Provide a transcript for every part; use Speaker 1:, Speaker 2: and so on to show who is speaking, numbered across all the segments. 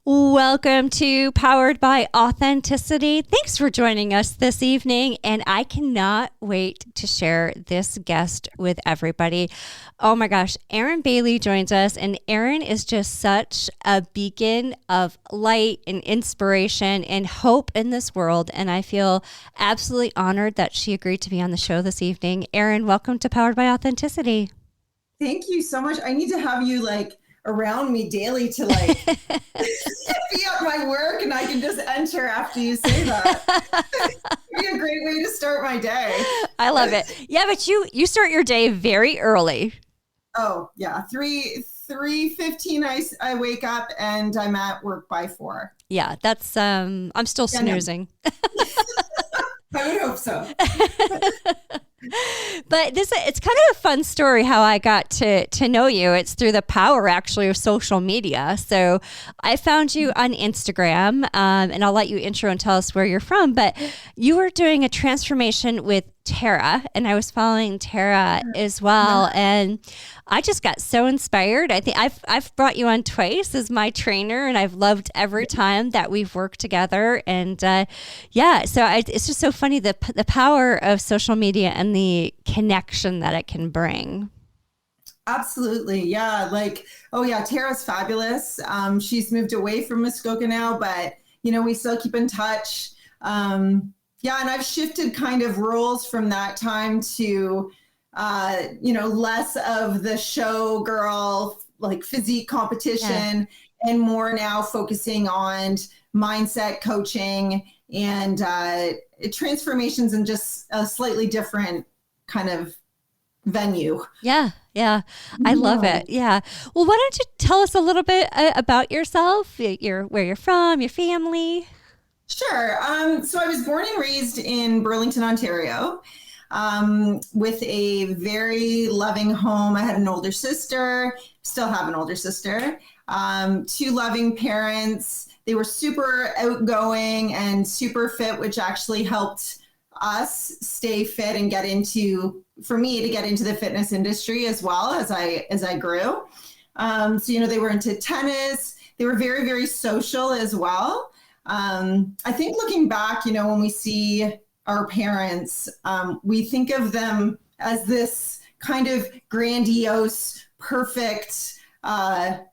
Speaker 1: Welcome to Powered by Authenticity. Thanks for joining us this evening, and I cannot wait to share this guest with everybody. Oh my gosh, Erin Bailey joins us, and Erin is just such a beacon of light and inspiration and hope in this world, and I feel absolutely honored that she agreed to be on the show this evening. Erin, welcome to Powered by Authenticity.
Speaker 2: Thank you so much. I need to have you around me daily to be at my work, and I can just enter after you say that. It'd be a great way to start my day.
Speaker 1: I love it. Yeah, but you start your day very early.
Speaker 2: Oh yeah, 3:15 I wake up and I'm at work by 4.
Speaker 1: Yeah, that's I'm still snoozing.
Speaker 2: I would hope so.
Speaker 1: But it's kind of a fun story how I got to know you. It's through the power actually of social media. So I found you on Instagram, and I'll let you intro and tell us where you're from. But you were doing a transformation with Tara, and I was following Tara as well. And I just got so inspired. I think I've brought you on twice as my trainer, and I've loved every time that we've worked together. And so it's just so funny the power of social media and the connection that it can bring.
Speaker 2: Absolutely. Yeah. Tara's fabulous. She's moved away from Muskoka now, but we still keep in touch. And I've shifted kind of roles from that time to less of the show girl, physique competition, and more now focusing on mindset coaching and transformations in just a slightly different kind of venue.
Speaker 1: Yeah. I love it. Yeah. Well, why don't you tell us a little bit about yourself, where you're from, your family?
Speaker 2: Sure. So I was born and raised in Burlington, Ontario, with a very loving home. I had an older sister, still have an older sister, 2 loving parents. They were super outgoing and super fit, which actually helped us stay fit and get into the fitness industry as well as I grew. They were into tennis. They were very, very social as well. I think looking back, when we see our parents, we think of them as this kind of grandiose, perfect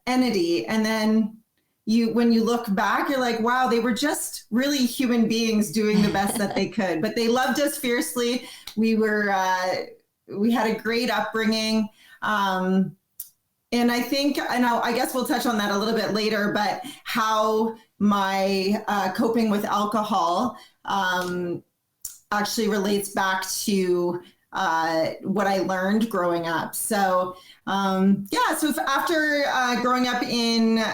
Speaker 2: entity. And then when you look back, you're like, wow, they were just really human beings doing the best that they could. But they loved us fiercely. We had a great upbringing. And I think, I guess we'll touch on that a little bit later, but how my coping with alcohol actually relates back to what I learned growing up. So after growing up in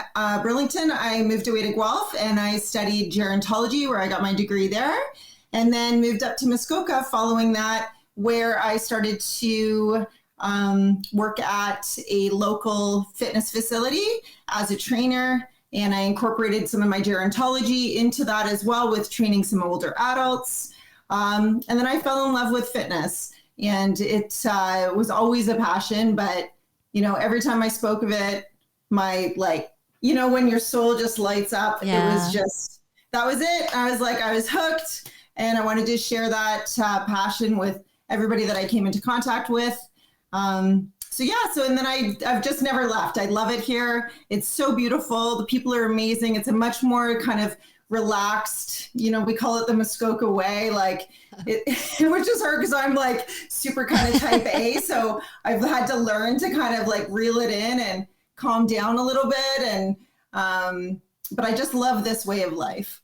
Speaker 2: Burlington, I moved away to Guelph and I studied gerontology, where I got my degree there, and then moved up to Muskoka following that, where I started to work at a local fitness facility as a trainer. And I incorporated some of my gerontology into that as well, with training some older adults. And then I fell in love with fitness, and it was always a passion. But, every time I spoke of it, my when your soul just lights up, It was just, that was it. I was hooked, and I wanted to share that passion with everybody that I came into contact with. And then I've just never left. I love it here. It's so beautiful. The people are amazing. It's a much more kind of relaxed, we call it the Muskoka way, which is hard because I'm super kind of type A. So I've had to learn to kind of reel it in and calm down a little bit. And, but I just love this way of life.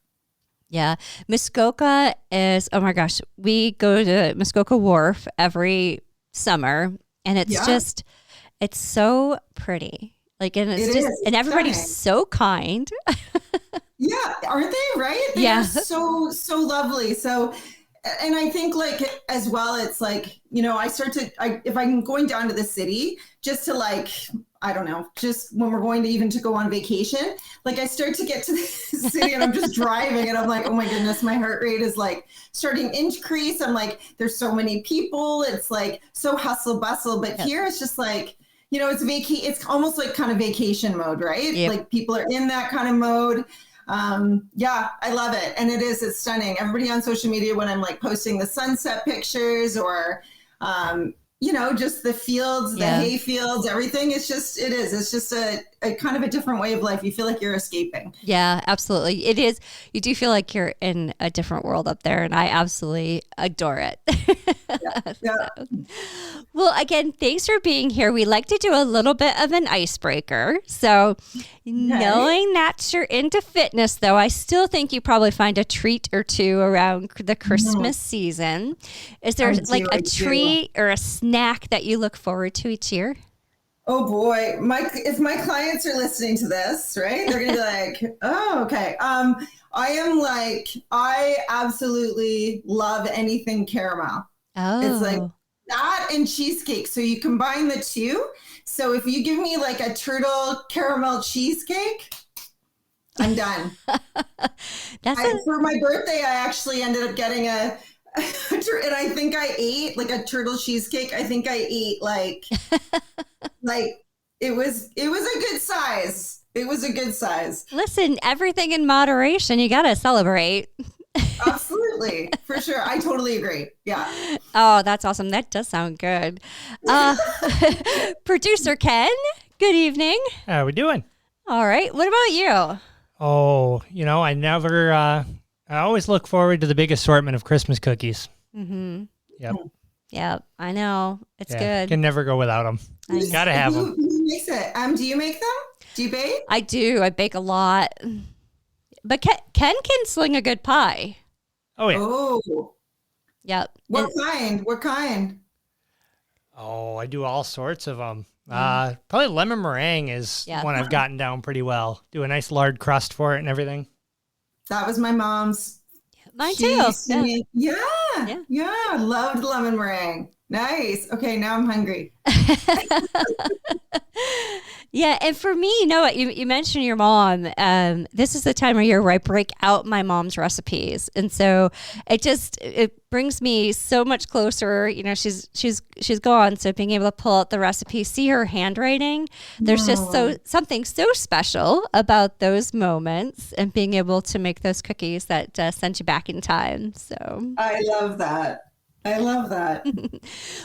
Speaker 1: Yeah. Muskoka is, oh my gosh, we go to Muskoka Wharf every summer, and it's it's so pretty. And everybody's so kind.
Speaker 2: Yeah, aren't they? Right? They are so lovely. So, and I think as well, it's if I'm going down to the city just to I don't know, just when we're going to go on vacation, I start to get to the city and I'm just driving and I'm like, oh my goodness, my heart rate is starting to increase. I'm there's so many people. It's so hustle bustle, but here it's just it's almost like kind of vacation mode, right?
Speaker 1: Yep.
Speaker 2: Like people are in that kind of mode. Yeah, I love it. And it's stunning. Everybody on social media, when I'm like posting the sunset pictures or, just the fields, the hay fields, everything. It's just a kind of a different way of life. You feel like you're escaping.
Speaker 1: Yeah, absolutely. It is. You do feel like you're in a different world up there, and I absolutely adore it.
Speaker 2: Yeah.
Speaker 1: Well, again, thanks for being here. We like to do a little bit of an icebreaker. So, knowing that you're into fitness, though, I still think you probably find a treat or two around the Christmas season. Is there a treat or a snack that you look forward to each year?
Speaker 2: Oh boy, if my clients are listening to this, right, they're gonna be like, "Oh, okay." I absolutely love anything caramel.
Speaker 1: Oh,
Speaker 2: it's like that and cheesecake. So you combine the two. So if you give me like a turtle caramel cheesecake, I'm done. For my birthday, I actually ended up getting and I think I ate like a turtle cheesecake. I think I ate like it was a good size. It was a good size.
Speaker 1: Listen, everything in moderation. You got to celebrate.
Speaker 2: Absolutely. For sure. I totally agree. Yeah.
Speaker 1: Oh, that's awesome. That does sound good. Producer Ken, good evening.
Speaker 3: How are we doing?
Speaker 1: All right. What about you?
Speaker 3: Oh, I always look forward to the big assortment of Christmas cookies.
Speaker 1: Mm-hmm.
Speaker 3: Yep.
Speaker 1: Yep. I know. It's good.
Speaker 3: Can never go without them. Gotta have them.
Speaker 2: Who makes it? Do you make them? Do you bake?
Speaker 1: I do. I bake a lot. But Ken can sling a good pie.
Speaker 3: Oh, yeah.
Speaker 2: Oh.
Speaker 1: Yep.
Speaker 2: What kind?
Speaker 3: Oh, I do all sorts of them. Probably lemon meringue is one I've gotten down pretty well. Do a nice lard crust for it and everything.
Speaker 2: That was my mom's.
Speaker 1: Mine too.
Speaker 2: Yeah. Loved lemon meringue. Nice. Okay, now I'm hungry.
Speaker 1: Yeah, and for me, you know what? You mentioned your mom. This is the time of year where I break out my mom's recipes, and so it brings me so much closer. You know, she's gone, so being able to pull out the recipe, see her handwriting, there's just something so special about those moments, and being able to make those cookies that send you back in time. So
Speaker 2: I love that.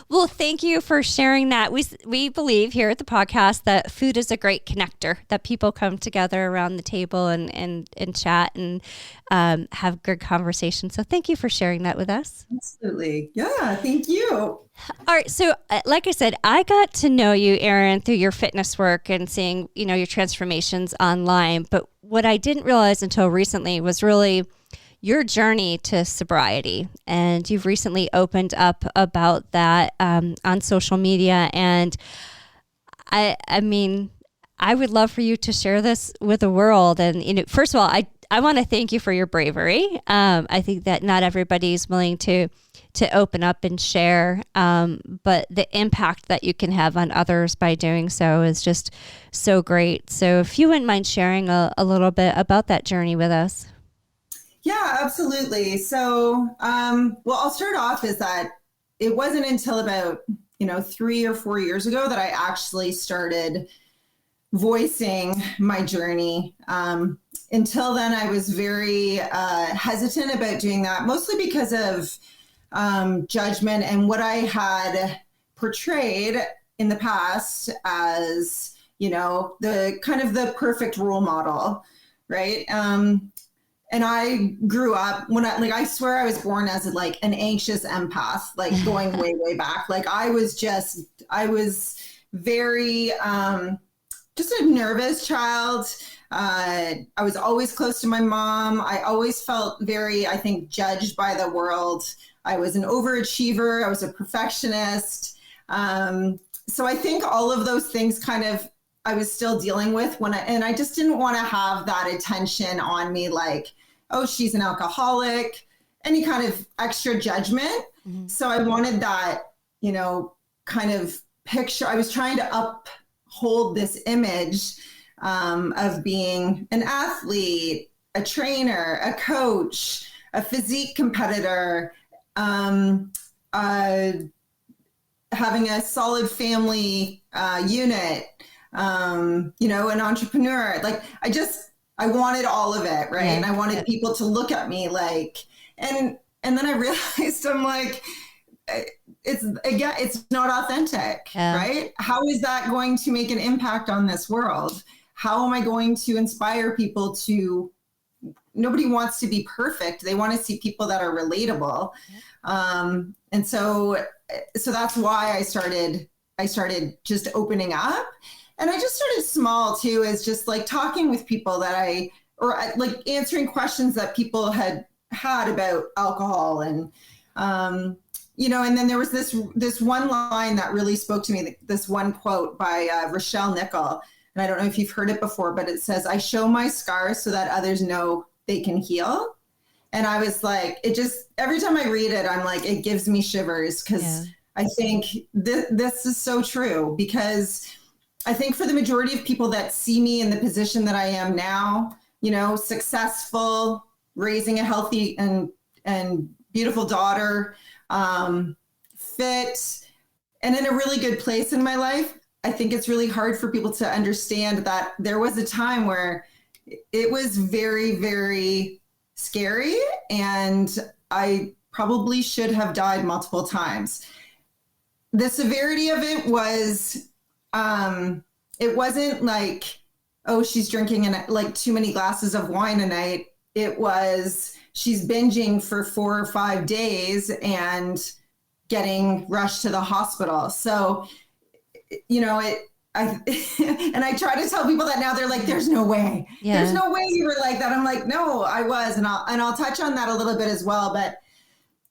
Speaker 1: Well, thank you for sharing that. We believe here at the podcast that food is a great connector, that people come together around the table and chat and have good conversations. So thank you for sharing that with us.
Speaker 2: Absolutely. Yeah, thank you.
Speaker 1: All right. So like I said, I got to know you, Erin, through your fitness work and seeing, your transformations online. But what I didn't realize until recently was really your journey to sobriety, and you've recently opened up about that on social media. And I mean, I would love for you to share this with the world. And first of all, I want to thank you for your bravery. I think that not everybody's willing to open up and share, but the impact that you can have on others by doing so is just so great. So if you wouldn't mind sharing a little bit about that journey with us.
Speaker 2: Yeah, absolutely. So, I'll start off is that it wasn't until about, 3 or 4 years ago that I actually started voicing my journey. Until then, I was very hesitant about doing that, mostly because of judgment and what I had portrayed in the past as, the kind of the perfect role model, right? And I grew up I swear I was born as an anxious empath, going way, way back. I was very, just a nervous child. I was always close to my mom. I always felt very, I think, judged by the world. I was an overachiever. I was a perfectionist. So I think all of those things I was still dealing with and I just didn't want to have that attention on me, oh, she's an alcoholic, any kind of extra judgment. Mm-hmm. So I wanted that, kind of picture. I was trying to uphold this image of being an athlete, a trainer, a coach, a physique competitor, having a solid family unit, an entrepreneur. Like I wanted all of it, right? And I wanted people to look at me like, and then I realized I'm like, it's not authentic, right? How is that going to make an impact on this world? How am I going to inspire people to? Nobody wants to be perfect. They want to see people that are relatable. And so that's why I started just opening up. And I just started small too, as just like talking with people or like answering questions that people had about alcohol. And, and then there was this one line that really spoke to me, this one quote by Rochelle Nichol. And I don't know if you've heard it before, but it says, "I show my scars so that others know they can heal." And I was like, every time I read it, I'm like, it gives me shivers, because I think this is so true. Because I think for the majority of people that see me in the position that I am now, successful, raising a healthy and beautiful daughter, fit, and in a really good place in my life, I think it's really hard for people to understand that there was a time where it was very, very scary, and I probably should have died multiple times. The severity of it was, it wasn't like, oh, she's drinking like too many glasses of wine a night. It was, she's binging for 4 or 5 days and getting rushed to the hospital. So, and I try to tell people that now. They're like, there's no way. There's no way you were like that. I'm like, no, I was. And I'll touch on that a little bit as well. But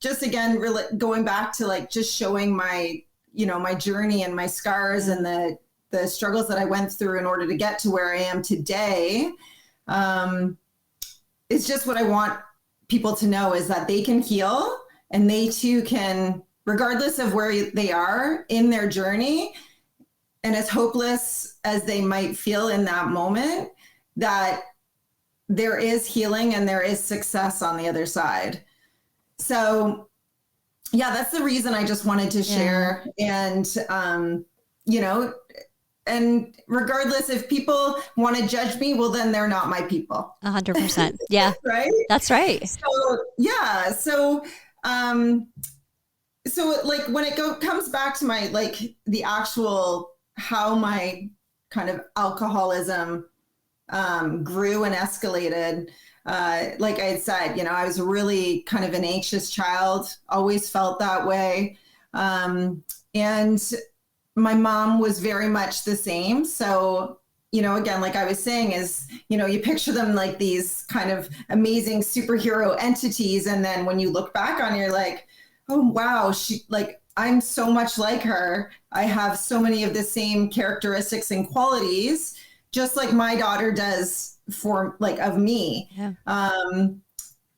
Speaker 2: just again, really going back to like just showing my, my journey and my scars and the struggles that I went through in order to get to where I am today. It's just what I want people to know, is that they can heal, and they too can, regardless of where they are in their journey, and as hopeless as they might feel in that moment, that there is healing and there is success on the other side. So that's the reason I just wanted to share. And, and regardless, if people want to judge me, well, then they're not my people.
Speaker 1: 100%. Yeah.
Speaker 2: Right.
Speaker 1: That's right.
Speaker 2: So like when it comes back to my, like the actual, how my kind of alcoholism grew and escalated. Like I had said, I was really kind of an anxious child, always felt that way. And my mom was very much the same. So, again, like I was saying, is, you picture them like these kind of amazing superhero entities. And then when you look back on it, you're like, oh, wow, I'm so much like her. I have so many of the same characteristics and qualities, just like my daughter does for of me.
Speaker 1: Yeah.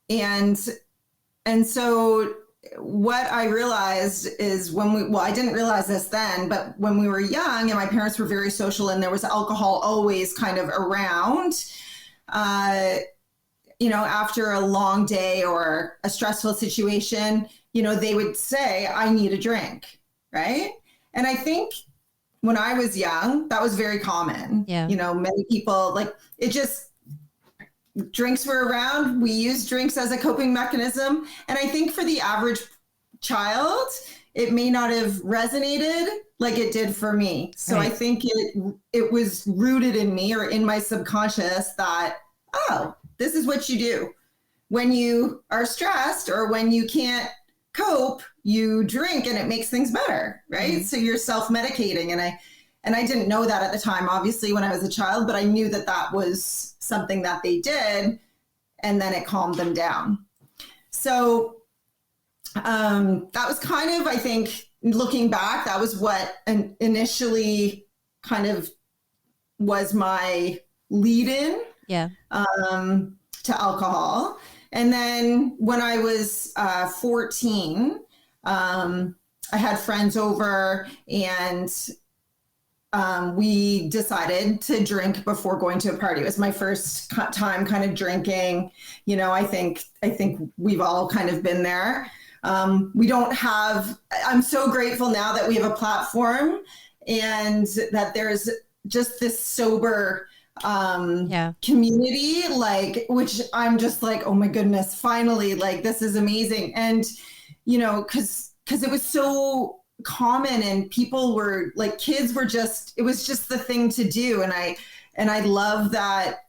Speaker 2: And so what I realized is I didn't realize this then, but when we were young and my parents were very social and there was alcohol always kind of around, after a long day or a stressful situation, they would say, I need a drink. Right. And I think when I was young, that was very common.
Speaker 1: Yeah.
Speaker 2: Many people drinks were around. We used drinks as a coping mechanism. And I think for the average child, it may not have resonated like it did for me. So right. I think it was rooted in me, or in my subconscious, that, oh, this is what you do. When you are stressed or when you can't cope, you drink and it makes things better, right? Mm-hmm. So you're self-medicating. And I didn't know that at the time, obviously, when I was a child, but I knew that was something that they did, and then it calmed them down. So that was kind of, I think, looking back, that was what initially kind of was my lead-in to alcohol. And then when I was 14, I had friends over, and we decided to drink before going to a party. It was my first time kind of drinking. I think we've all kind of been there. we don't have, I'm so grateful now that we have a platform and that there's just this sober community, like, which I'm just like, oh my goodness, finally, like, this is amazing. And, you know, cause it was so common and people were like, kids were just, it was just the thing to do. And I love that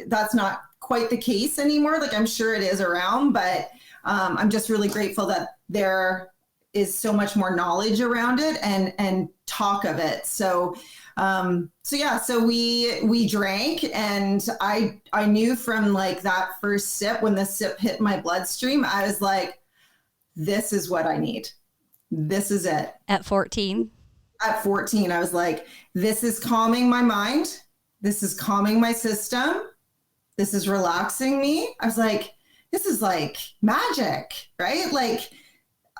Speaker 2: that's not quite the case anymore. Like, I'm sure it is around, but I'm just really grateful that there is so much more knowledge around it and talk of it. So we drank, and I knew from like that first sip, when the sip hit my bloodstream, I was like, this is what I need. This is it.
Speaker 1: At 14?
Speaker 2: At 14, I was like, this is calming my mind. This is calming my system. This is relaxing me. I was like, this is like magic, right? Like,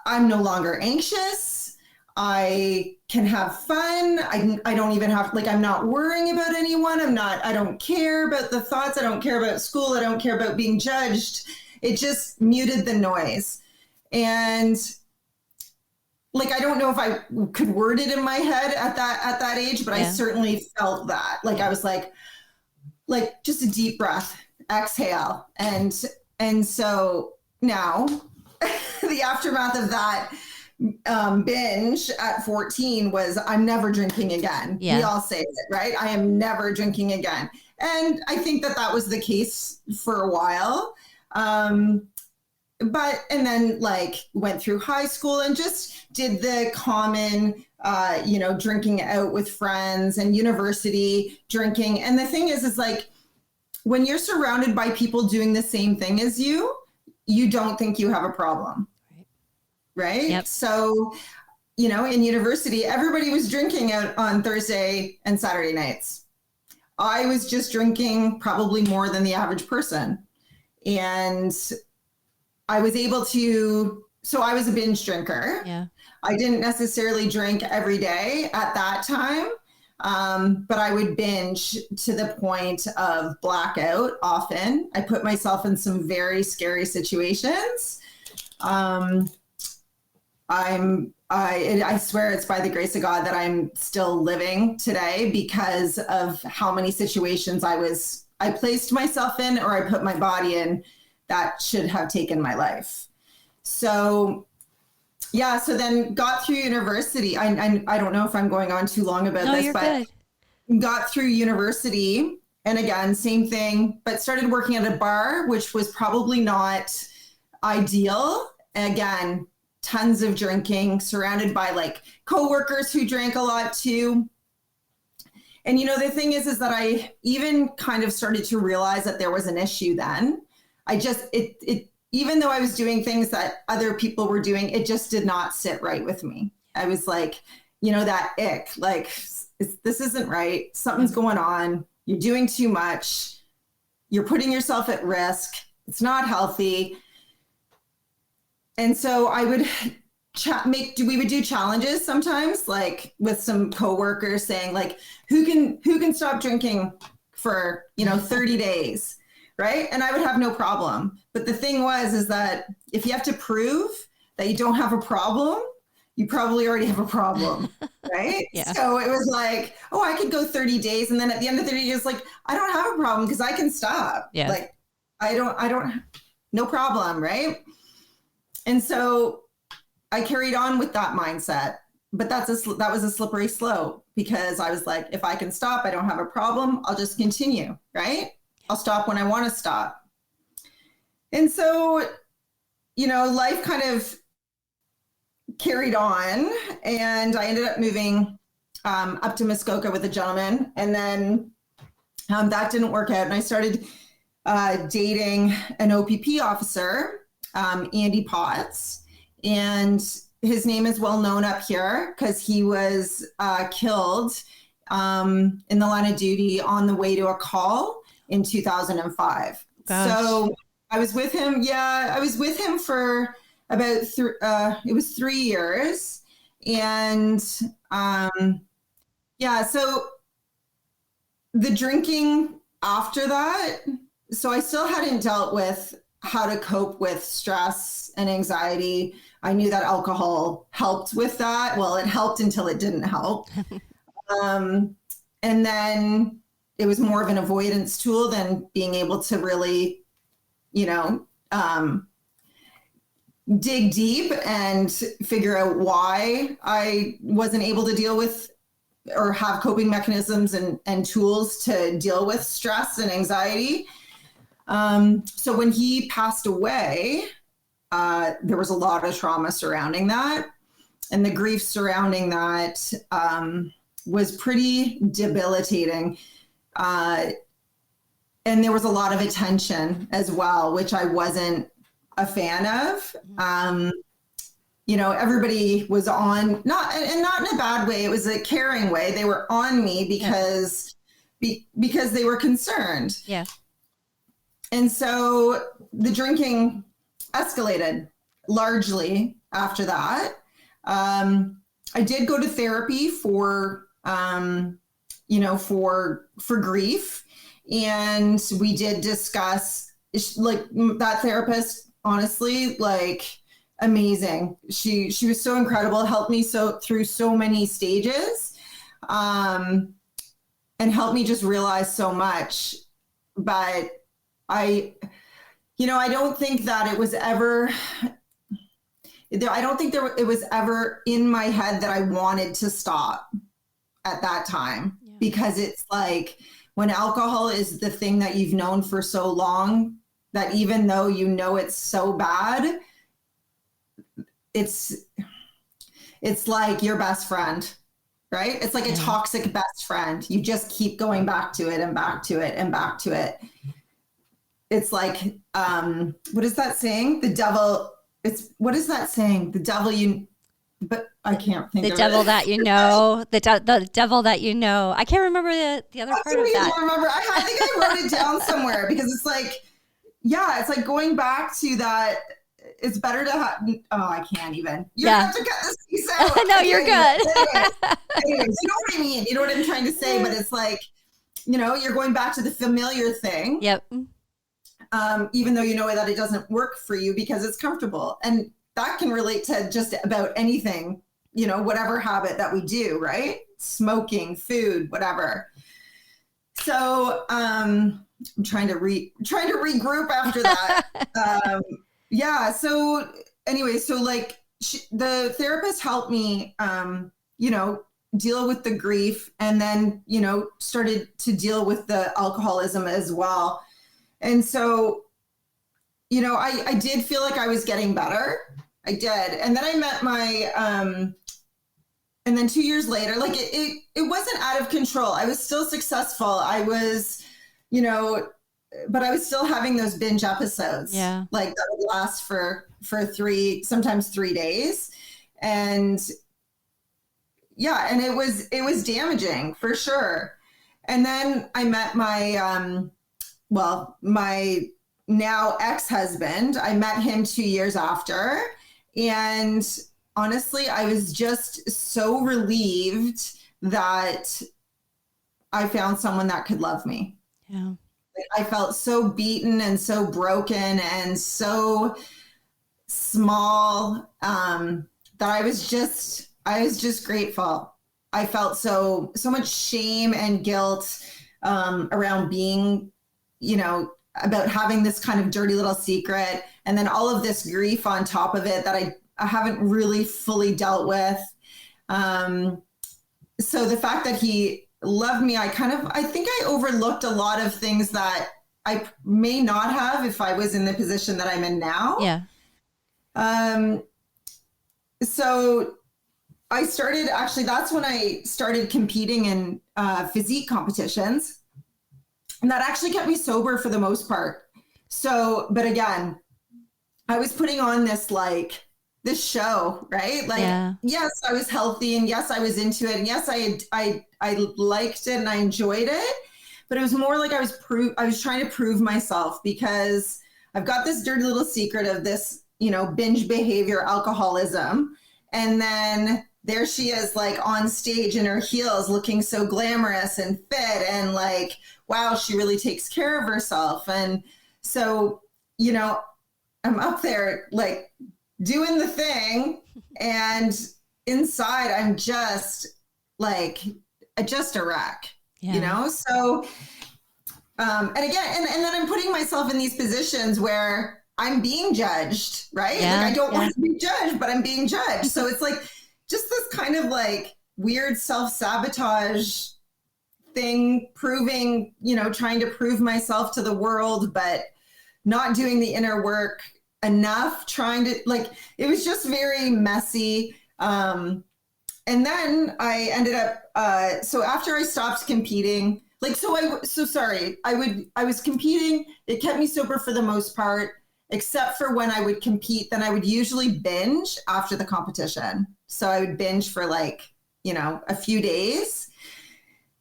Speaker 2: I'm no longer anxious. I can have fun. I don't even have, like, I'm not worrying about anyone. I don't care about the thoughts. I don't care about school. I don't care about being judged. It just muted the noise. And like, I don't know if I could word it in my head at that age, but I certainly felt that. Like, I was like just a deep breath, exhale. And so now the aftermath of that binge at 14 was, I'm never drinking again. Yeah. We all say it, right? I am never drinking again. And I think that was the case for a while. And then like went through high school and just did the common, drinking out with friends, and university drinking. And the thing is like, when you're surrounded by people doing the same thing as you don't think you have a problem. Right? Yep. So, in university, everybody was drinking out on Thursday and Saturday nights. I was just drinking probably more than the average person. And I was able to, so I was a binge drinker. Yeah. I didn't necessarily drink every day at that time, but I would binge to the point of blackout often. I put myself in some very scary situations. I swear it's by the grace of God that I'm still living today because of how many situations I placed myself in, or I put my body in, that should have taken my life. So then got through university. I don't know if I'm going on too long about this, but good. Got through university, and again, same thing, but started working at a bar, which was probably not ideal. Again, tons of drinking, surrounded by like coworkers who drank a lot too. And the thing is that I even kind of started to realize that there was an issue then. Even though I was doing things that other people were doing, it just did not sit right with me. I was like, that ick, like, this isn't right. Something's going on. You're doing too much. You're putting yourself at risk. It's not healthy. And so I would we would do challenges sometimes, like with some coworkers saying like, who can stop drinking for, 30 days. Right. And I would have no problem. But the thing is that if you have to prove that you don't have a problem, you probably already have a problem. Right. Yeah. So it was like, oh, I could go 30 days. And then at the end of 30 days, like, I don't have a problem because I can stop. Yeah. Like, I don't, no problem. Right. And so I carried on with that mindset, but that was a slippery slope, because I was like, if I can stop, I don't have a problem. I'll just continue. Right. I'll stop when I want to stop. And so, life kind of carried on, and I ended up moving up to Muskoka with a gentleman. And then that didn't work out. And I started dating an OPP officer, Andy Potts. And his name is well known up here because he was killed in the line of duty on the way to a call in 2005. Gosh. So I was with him. Yeah, I was with him for about 3 years. And so the drinking after that, so I still hadn't dealt with how to cope with stress and anxiety. I knew that alcohol helped with that. Well, it helped until it didn't help. And then it was more of an avoidance tool than being able to really, dig deep and figure out why I wasn't able to deal with or have coping mechanisms and tools to deal with stress and anxiety. So when he passed away, there was a lot of trauma surrounding that, and the grief surrounding that was pretty debilitating. And there was a lot of attention as well, which I wasn't a fan of. Everybody was on, not in a bad way. It was a caring way. They were on me because they were concerned.
Speaker 1: Yeah.
Speaker 2: And so the drinking escalated largely after that. I did go to therapy for grief. And we did discuss, like, that therapist, honestly, like, amazing. She was so incredible, helped me through so many stages, and helped me just realize so much. But I don't think that it was ever, it was ever in my head that I wanted to stop at that time. Yeah. Because it's like, when alcohol is the thing that you've known for so long, that even though you know it's so bad, it's like your best friend, right? It's like a toxic best friend. You just keep going back to it and back to it and back to it. It's like, what is that saying? The devil, what is that saying? The devil but I can't think of it.
Speaker 1: The devil that you know, the devil that you know. I can't remember the other part of that.
Speaker 2: I remember. I think I wrote it down somewhere, because it's like, it's like going back to that. It's better to have. Oh, I can't even. You're gonna have to cut this piece out.
Speaker 1: No, you're good.
Speaker 2: Anyways, you know what I mean. You know what I'm trying to say. But it's like, you're going back to the familiar thing.
Speaker 1: Yep.
Speaker 2: Even though you know that it doesn't work for you because it's comfortable. And that can relate to just about anything, whatever habit that we do, right? Smoking, food, whatever. So I'm trying to regroup after that. So anyway, so like the therapist helped me, deal with the grief, and then, started to deal with the alcoholism as well. And so, I did feel like I was getting better. I did. And then I met my, and then 2 years later, like it wasn't out of control. I was still successful. I was, but I was still having those binge episodes.
Speaker 1: Yeah.
Speaker 2: Like that would last for sometimes 3 days. And and it was damaging for sure. And then I met my, my now ex-husband. I met him 2 years after. And honestly, I was just so relieved that I found someone that could love me.
Speaker 1: Yeah.
Speaker 2: I felt so beaten and so broken and so small, that I was just grateful. I felt so much shame and guilt around being, about having this kind of dirty little secret, and then all of this grief on top of it that I haven't really fully dealt with. So the fact that he loved me, I think I overlooked a lot of things that I may not have if I was in the position that I'm in now.
Speaker 1: Yeah.
Speaker 2: So that's when I started competing in physique competitions. And that actually kept me sober for the most part. So, but again, I was putting on this show, right? Like, yes, I was healthy, and yes, I was into it, and yes, I liked it and I enjoyed it. But it was more like I was trying to prove myself, because I've got this dirty little secret of this, binge behavior, alcoholism. And then there she is, like, on stage in her heels, looking so glamorous and fit, and like, wow, she really takes care of herself. And so you know, I'm up there like doing the thing, and inside I'm just like just a wreck, you know? So, and again, and then I'm putting myself in these positions where I'm being judged, right?
Speaker 1: Yeah,
Speaker 2: like I don't want to be judged, but I'm being judged. So it's like just this kind of like weird self-sabotage thing, proving, you know, trying to prove myself to the world, but not doing the inner work enough, trying to like, it was just very messy. And then I ended up, so after I stopped competing, like, I was competing. It kept me sober for the most part, except for when I would compete, then I would usually binge after the competition. So I would binge for like, you know, a few days.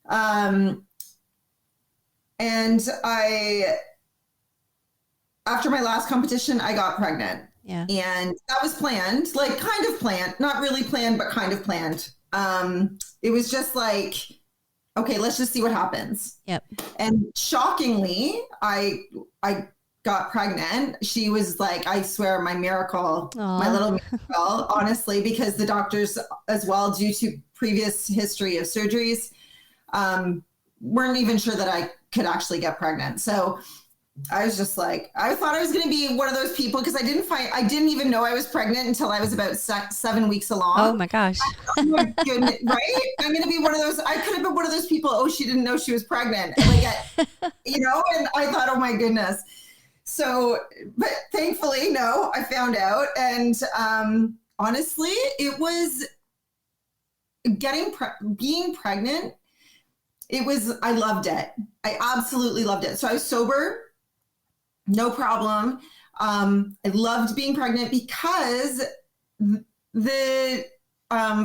Speaker 2: And after my last competition, I got pregnant.
Speaker 1: Yeah.
Speaker 2: And that was planned, like kind of planned, not really planned, but kind of planned. It was just like, okay, let's just see what happens.
Speaker 1: Yep.
Speaker 2: And shockingly, I got pregnant. She was like, I swear, my miracle, my little miracle, honestly, because the doctors as well, due to previous history of surgeries, weren't even sure that I could actually get pregnant. So I was just like, I thought I was going to be one of those people, because I didn't even know I was pregnant until I was about 7 weeks along.
Speaker 1: Oh my gosh.
Speaker 2: Oh my goodness, right? I'm going to be one of those. I could have been one of those people. Oh, she didn't know she was pregnant. Like, you know, and I thought, oh my goodness. So, but thankfully, no, I found out. And honestly, it was being pregnant. I loved it. I absolutely loved it. So I was sober. No problem. I loved being pregnant because the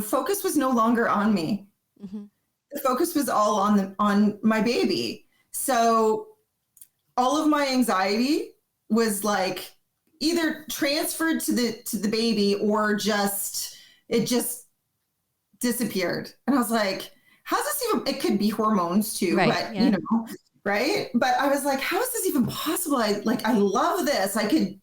Speaker 2: focus was no longer on me. Mm-hmm. The focus was all on my baby. So all of my anxiety was like either transferred to the baby, or it just disappeared. And I was like, how's this even? It could be hormones too, right, but you know. Right. But I was like, how is this even possible? I love this. I could,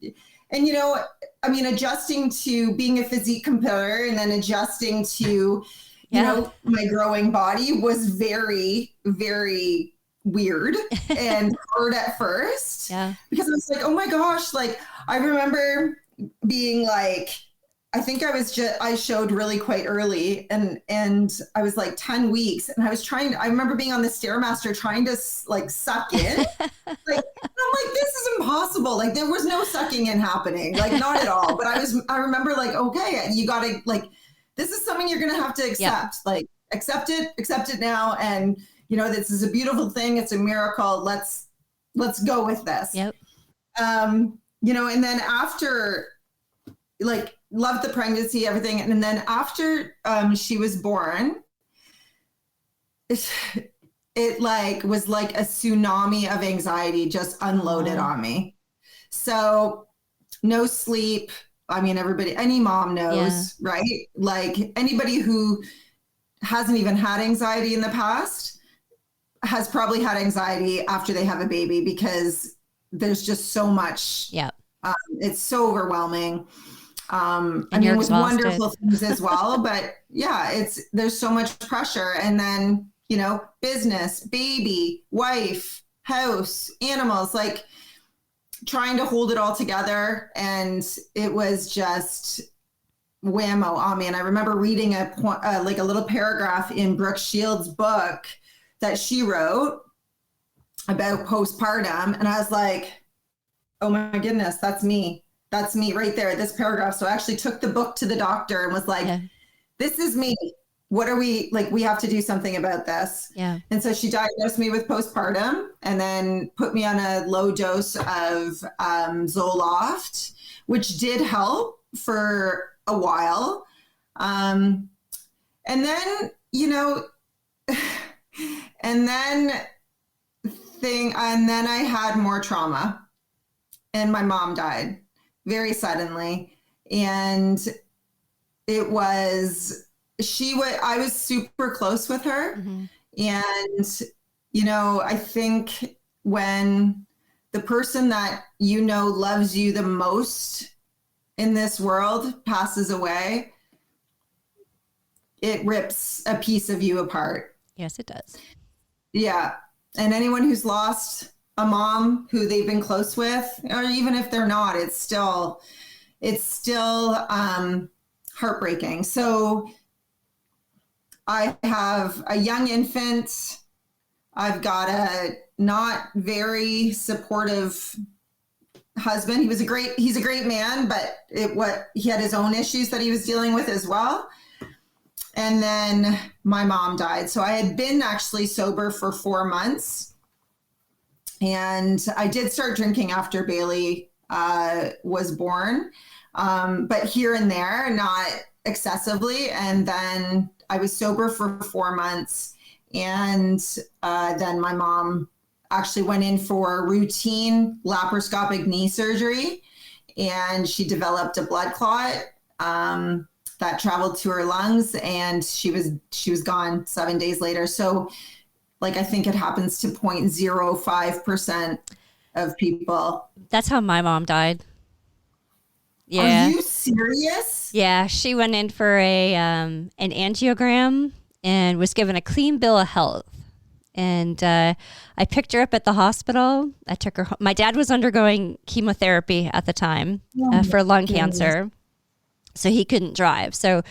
Speaker 2: and, you know, I mean, adjusting to being a physique competitor and then adjusting to, you know, my growing body was very, very weird and hard at first. Yeah. Because I was like, oh my gosh, like, I remember being like, I think I showed really quite early, and I was like 10 weeks, and I remember being on the Stairmaster trying to like suck in. Like, I'm like, this is impossible. Like, there was no sucking in happening, like not at all. But I remember like, okay, you gotta, like, this is something you're going to have to accept, like accept it now. And you know, this is a beautiful thing. It's a miracle. Let's go with this.
Speaker 1: Yep.
Speaker 2: You know, and then after, like, loved the pregnancy, everything. And then after she was born, it like was like a tsunami of anxiety just unloaded on me. So no sleep. I mean, any mom knows, right? Like, anybody who hasn't even had anxiety in the past has probably had anxiety after they have a baby, because there's just so much. Yeah. It's so overwhelming. I mean, with wonderful things as well, but yeah, there's so much pressure. And then, you know, business, baby, wife, house, animals, like trying to hold it all together. And it was just whammo on me. And I remember reading like a little paragraph in Brooke Shields' book that she wrote about postpartum. And I was like, oh my goodness, that's me. That's me right there, this paragraph. So I actually took the book to the doctor and was like, this is me. What are we, like, we have to do something about this. Yeah. And so she diagnosed me with postpartum and then put me on a low dose of Zoloft, which did help for a while. And then, you know, and then I had more trauma, and my mom died very suddenly. And I was super close with her. Mm-hmm. And, you know, I think when the person that you know loves you the most in this world passes away, it rips a piece of you apart.
Speaker 1: Yes, it does.
Speaker 2: Yeah. And anyone who's lost a mom who they've been close with, or even if they're not, it's still heartbreaking. So I have a young infant. I've got a not very supportive husband. He's a great man, but he had his own issues that he was dealing with as well. And then my mom died. So I had been actually sober for 4 months. And I did start drinking after Bailey was born, but here and there, not excessively. And then I was sober for 4 months. And then my mom actually went in for routine laparoscopic knee surgery, and she developed a blood clot that traveled to her lungs, and she was gone 7 days later. So like, I think it happens to 0.05% of people.
Speaker 1: That's how my mom died. Yeah.
Speaker 2: Are you serious?
Speaker 1: Yeah. She went in for an angiogram and was given a clean bill of health. And I picked her up at the hospital. I took her home. My dad was undergoing chemotherapy at the time for lung cancer. So he couldn't drive. So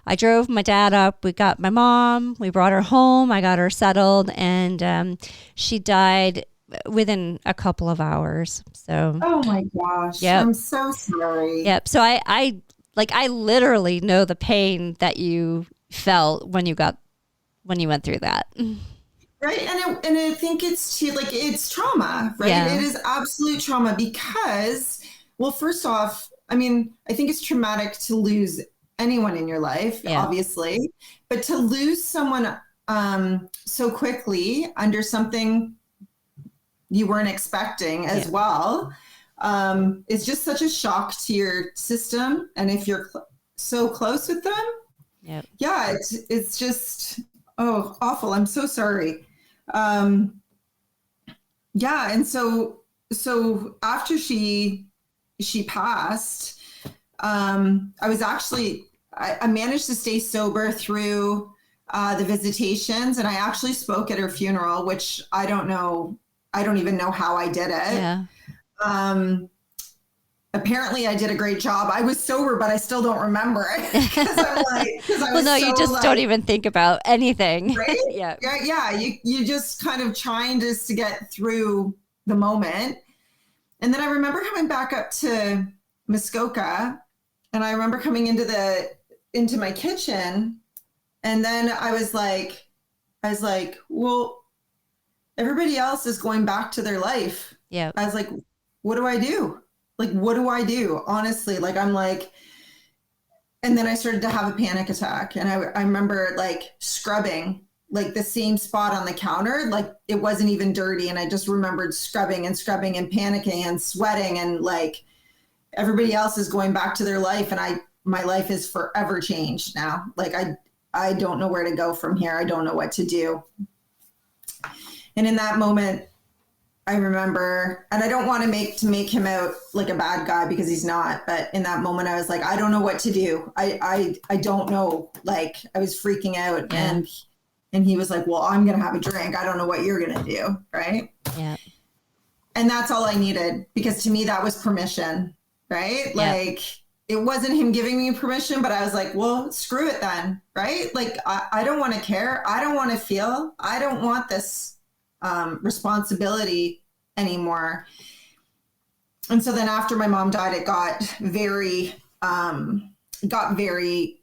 Speaker 1: I drove my dad up. We got my mom. We brought her home. I got her settled. And she died within a couple of hours. So.
Speaker 2: Oh my gosh. Yep. I'm so sorry.
Speaker 1: Yep. So I literally know the pain that you felt when you went through that.
Speaker 2: Right. And I think it's trauma, right? Yeah. It is absolute trauma because, well, first off, I mean, I think it's traumatic to lose anyone in your life, obviously, but to lose someone so quickly under something you weren't expecting as well is just such a shock to your system. And if you're so close with them, it's just, awful. I'm so sorry. And so after she passed, I managed to stay sober through the visitations, and I actually spoke at her funeral, which I don't even know how I did it.
Speaker 1: Yeah.
Speaker 2: Apparently I did a great job. I was sober, but I still don't remember it.
Speaker 1: You just don't even think about anything.
Speaker 2: Right?
Speaker 1: Yeah.
Speaker 2: Yeah. You just kind of trying just to get through the moment. And then I remember coming back up to Muskoka, and I remember coming into my kitchen, and then I was like, well, everybody else is going back to their life.
Speaker 1: Yeah.
Speaker 2: I was like, what do I do? Like, what do I do? Honestly, like, I'm like, and then I started to have a panic attack, and I remember like scrubbing like the same spot on the counter, like it wasn't even dirty. And I just remembered scrubbing and panicking and sweating, and like everybody else is going back to their life. And my life is forever changed now. Like I don't know where to go from here. I don't know what to do. And in that moment, I remember, and I don't want to make him out like a bad guy because he's not, but in that moment I was like, I don't know what to do. I don't know. Like I was freaking out. Yeah. And he was like, well, I'm going to have a drink. I don't know what you're going to do. Right.
Speaker 1: Yeah.
Speaker 2: And that's all I needed, because to me that was permission. Right. Yeah. Like it wasn't him giving me permission, but I was like, well, screw it then. Right. Like I don't want to care. I don't want to feel. I don't want this responsibility anymore. And so then after my mom died, it got very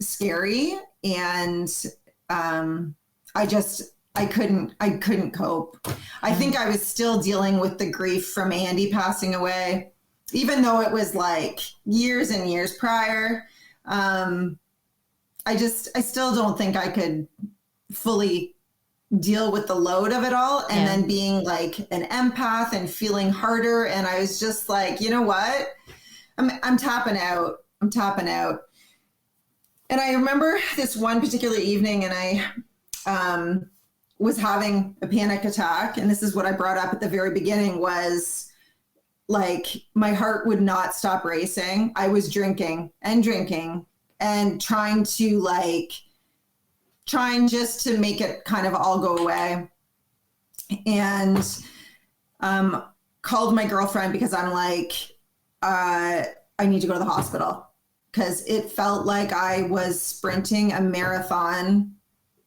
Speaker 2: scary. And I couldn't cope. I think I was still dealing with the grief from Andy passing away, even though it was like years and years prior. I still don't think I could fully deal with the load of it all. And then being like an empath and feeling harder. And I was just like, you know what? I'm tapping out. And I remember this one particular evening, and I was having a panic attack. And this is what I brought up at the very beginning was like my heart would not stop racing. I was drinking and trying just to make it kind of all go away. And called my girlfriend because I'm like, I need to go to the hospital, because it felt like I was sprinting a marathon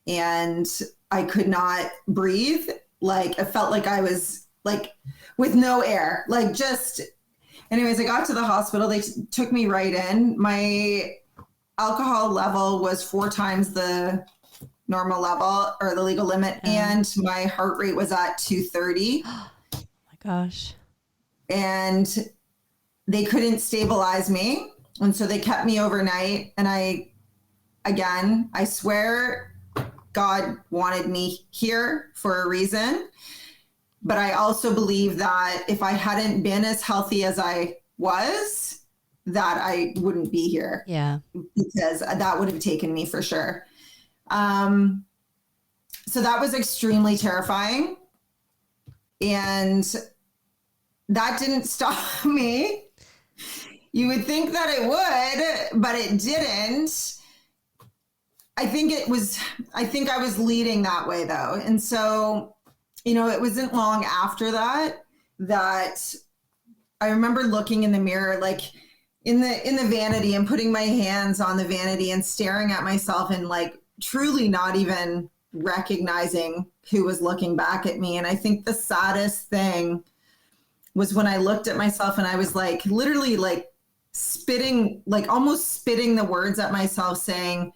Speaker 2: and I could not breathe. Like, it felt like I was like with no air, like just, anyways, I got to the hospital. They took me right in. My alcohol level was 4 times the normal level or the legal limit. And my heart rate was at 230.
Speaker 1: Oh my gosh.
Speaker 2: And they couldn't stabilize me. And so they kept me overnight. And I swear God wanted me here for a reason. But I also believe that if I hadn't been as healthy as I was, that I wouldn't be here.
Speaker 1: Yeah.
Speaker 2: Because that would have taken me for sure. So that was extremely terrifying. And that didn't stop me. You would think that it would, but it didn't. I think I was leading that way though. And so, it wasn't long after that I remember looking in the mirror, like in the vanity, and putting my hands on the vanity and staring at myself and like truly not even recognizing who was looking back at me. And I think the saddest thing was when I looked at myself and I was like literally like spitting, like almost spitting the words at myself, saying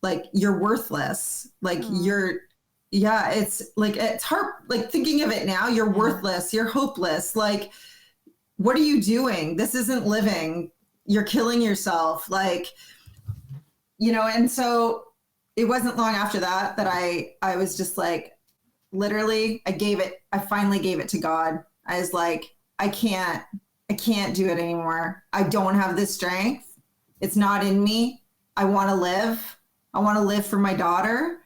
Speaker 2: like, you're worthless. Like it's like, it's hard, like thinking of it now, you're worthless, you're hopeless. Like, what are you doing? This isn't living. You're killing yourself. Like, and so it wasn't long after that I was just like, literally, I finally gave it to God. I was like, I can't do it anymore. I don't have the strength. It's not in me. I want to live. I want to live for my daughter.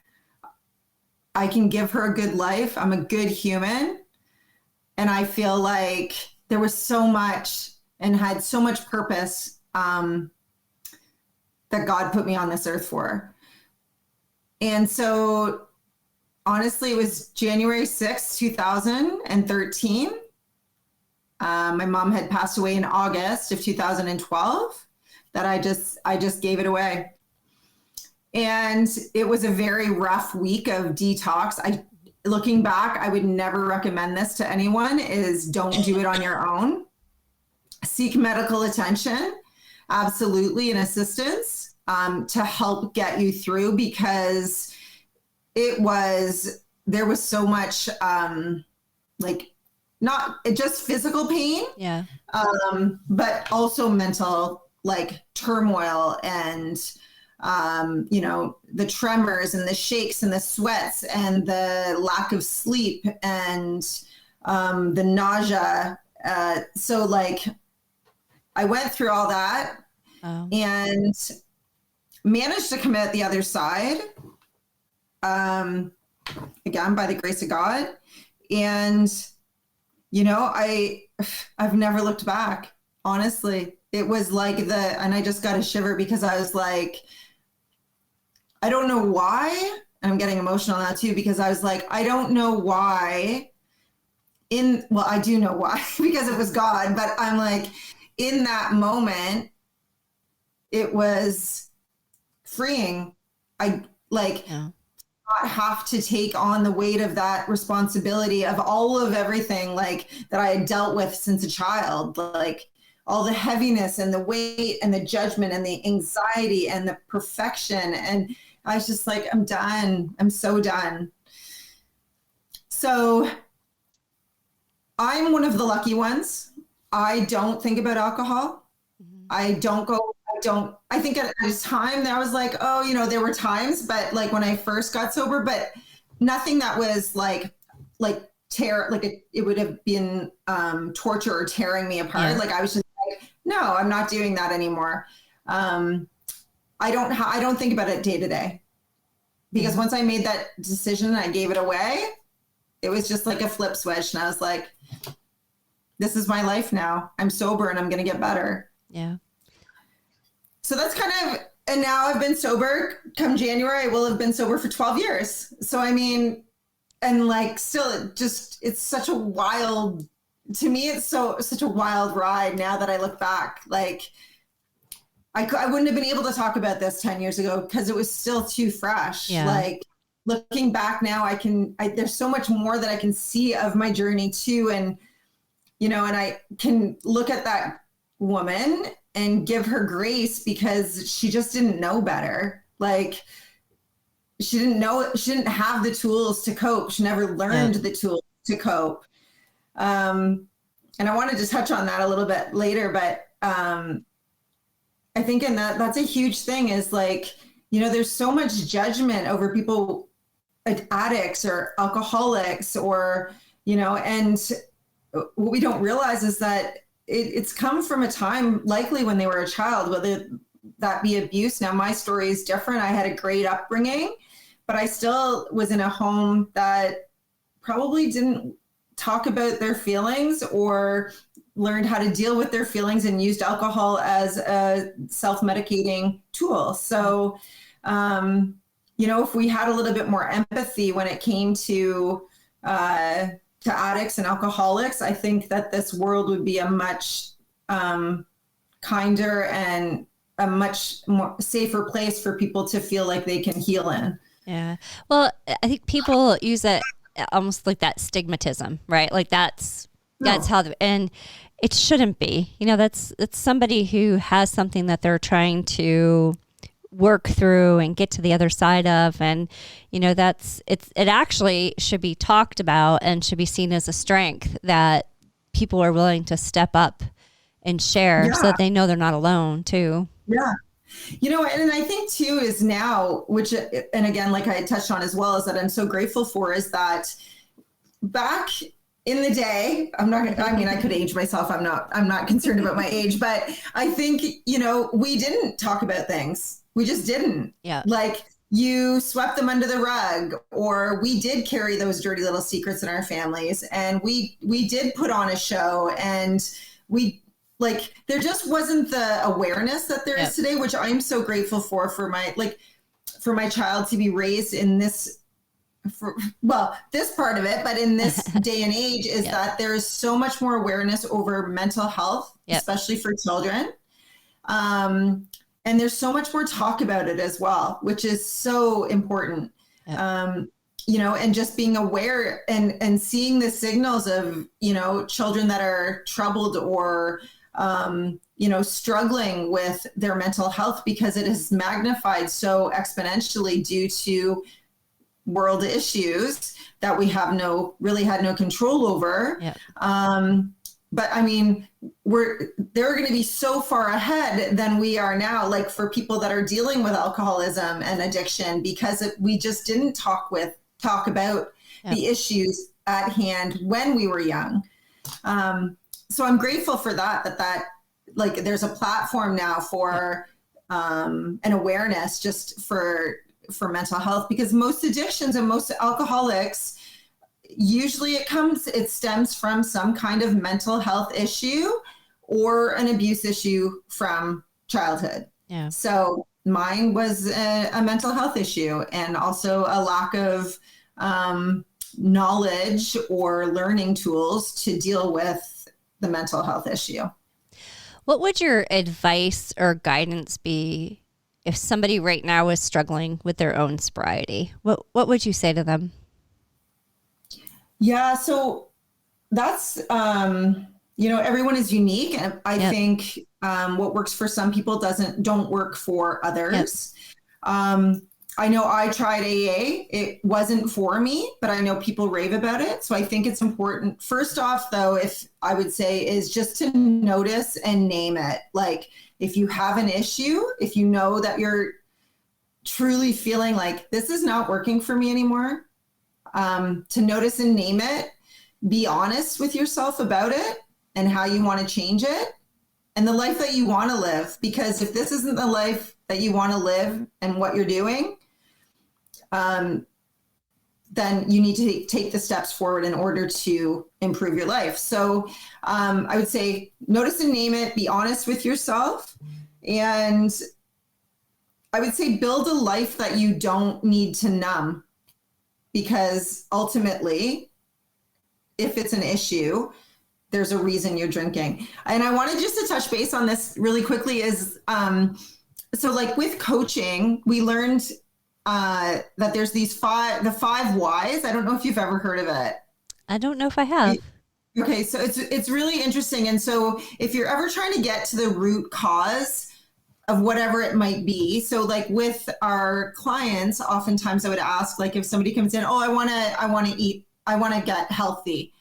Speaker 2: I can give her a good life. I'm a good human. And I feel like there was so much and had so much purpose that God put me on this earth for. And so honestly, it was January 6th, 2013. My mom had passed away in August of 2012 that I just gave it away. And it was a very rough week of detox. Looking back, I would never recommend this to anyone, is don't do it on your own. Seek medical attention, absolutely, and assistance to help get you through, because there was so much like not just physical pain, but also mental like turmoil and the tremors and the shakes and the sweats and the lack of sleep and the nausea. So like I went through all that and managed to come out the other side, again, by the grace of God. And, I've never looked back, honestly. It was like and I just got a shiver because I was like, I don't know why. And I'm getting emotional now too, because I was like, I don't know why I do know why because it was God, but I'm like, in that moment, it was freeing. I not have to take on the weight of that responsibility of all of everything like that I had dealt with since a child, like all the heaviness and the weight and the judgment and the anxiety and the perfection. And I was just like, I'm done. I'm so done. So I'm one of the lucky ones. I don't think about alcohol. Mm-hmm. I think at a time that I was like, there were times, but like when I first got sober, but nothing that was like tear, like it would have been torture or tearing me apart. Yeah. Like I was just like, no, I'm not doing that anymore. I don't think about it day to day, because once I made that decision and I gave it away, it was just like a flip switch. And I was like, this is my life now. I'm sober and I'm going to get better.
Speaker 1: Yeah.
Speaker 2: So that's kind of, and now I've been sober. Come January, I will have been sober for 12 years. So, I mean, and like still it's such a wild, to me, it's such a wild ride now that I look back. Like I wouldn't have been able to talk about this 10 years ago because it was still too fresh.
Speaker 1: Yeah.
Speaker 2: Like looking back now, there's so much more that I can see of my journey too. And, and I can look at that woman and give her grace because she just didn't know better. Like she didn't have the tools to cope. She never learned the tools to cope. And I wanted to touch on that a little bit later, but I think that's a huge thing is like, there's so much judgment over people, addicts or alcoholics or, and what we don't realize is that it's come from a time likely when they were a child, whether that be abuse. Now my story is different. I had a great upbringing, but I still was in a home that probably didn't talk about their feelings or learned how to deal with their feelings and used alcohol as a self-medicating tool. So, if we had a little bit more empathy when it came to addicts and alcoholics, I think that this world would be a much kinder and a much more safer place for people to feel like they can heal in.
Speaker 1: Yeah. Well, I think people use it almost like that stigmatism, right? Like that's how, and it shouldn't be, it's somebody who has something that they're trying to work through and get to the other side of. And, it actually should be talked about and should be seen as a strength that people are willing to step up and share so that they know they're not alone too.
Speaker 2: Yeah. And I think too is now, which, and again, like I touched on as well, is that I'm so grateful for is that back in the day, I could age myself. I'm not concerned about my age, but I think, we didn't talk about things. We just didn't.
Speaker 1: Yeah.
Speaker 2: Like you swept them under the rug, or we did carry those dirty little secrets in our families. And we did put on a show, and there just wasn't the awareness that there is today, which I'm so grateful for my child to be raised in this, this part of it, but in this day and age is that there is so much more awareness over mental health, especially for children. And there's so much more talk about it as well, which is so important. And just being aware and seeing the signals of, children that are troubled or, struggling with their mental health because it is magnified so exponentially due to world issues that we really had no control over. But I mean, they're going to be so far ahead than we are now, like for people that are dealing with alcoholism and addiction, because we just didn't talk about the issues at hand when we were young. So I'm grateful for that like there's a platform now for an awareness just for mental health, because most addictions and most alcoholics, usually it stems from some kind of mental health issue or an abuse issue from childhood.
Speaker 1: Yeah.
Speaker 2: So mine was a mental health issue, and also a lack of knowledge or learning tools to deal with the mental health issue.
Speaker 1: What would your advice or guidance be if somebody right now is struggling with their own sobriety? What would you say to them?
Speaker 2: Yeah, so that's, everyone is unique. And I think what works for some people don't work for others. I know I tried AA. It wasn't for me, but I know people rave about it. So I think it's important. First off, though, if I would say is just to notice and name it. Like if you have an issue, if you know that you're truly feeling like this is not working for me anymore, to notice and name it, be honest with yourself about it and how you want to change it and the life that you want to live. Because if this isn't the life that you want to live and what you're doing, then you need to take the steps forward in order to improve your life. So I would say notice and name it, be honest with yourself. And I would say build a life that you don't need to numb, because ultimately, if it's an issue, there's a reason you're drinking. And I wanted just to touch base on this really quickly is, so like with coaching, we learned that there's the 5 whys. I don't know if you've ever heard of it.
Speaker 1: I don't know if I have.
Speaker 2: Okay. So it's really interesting. And so if you're ever trying to get to the root cause of whatever it might be. So like with our clients, oftentimes I would ask, like if somebody comes in, oh, I want to get healthy.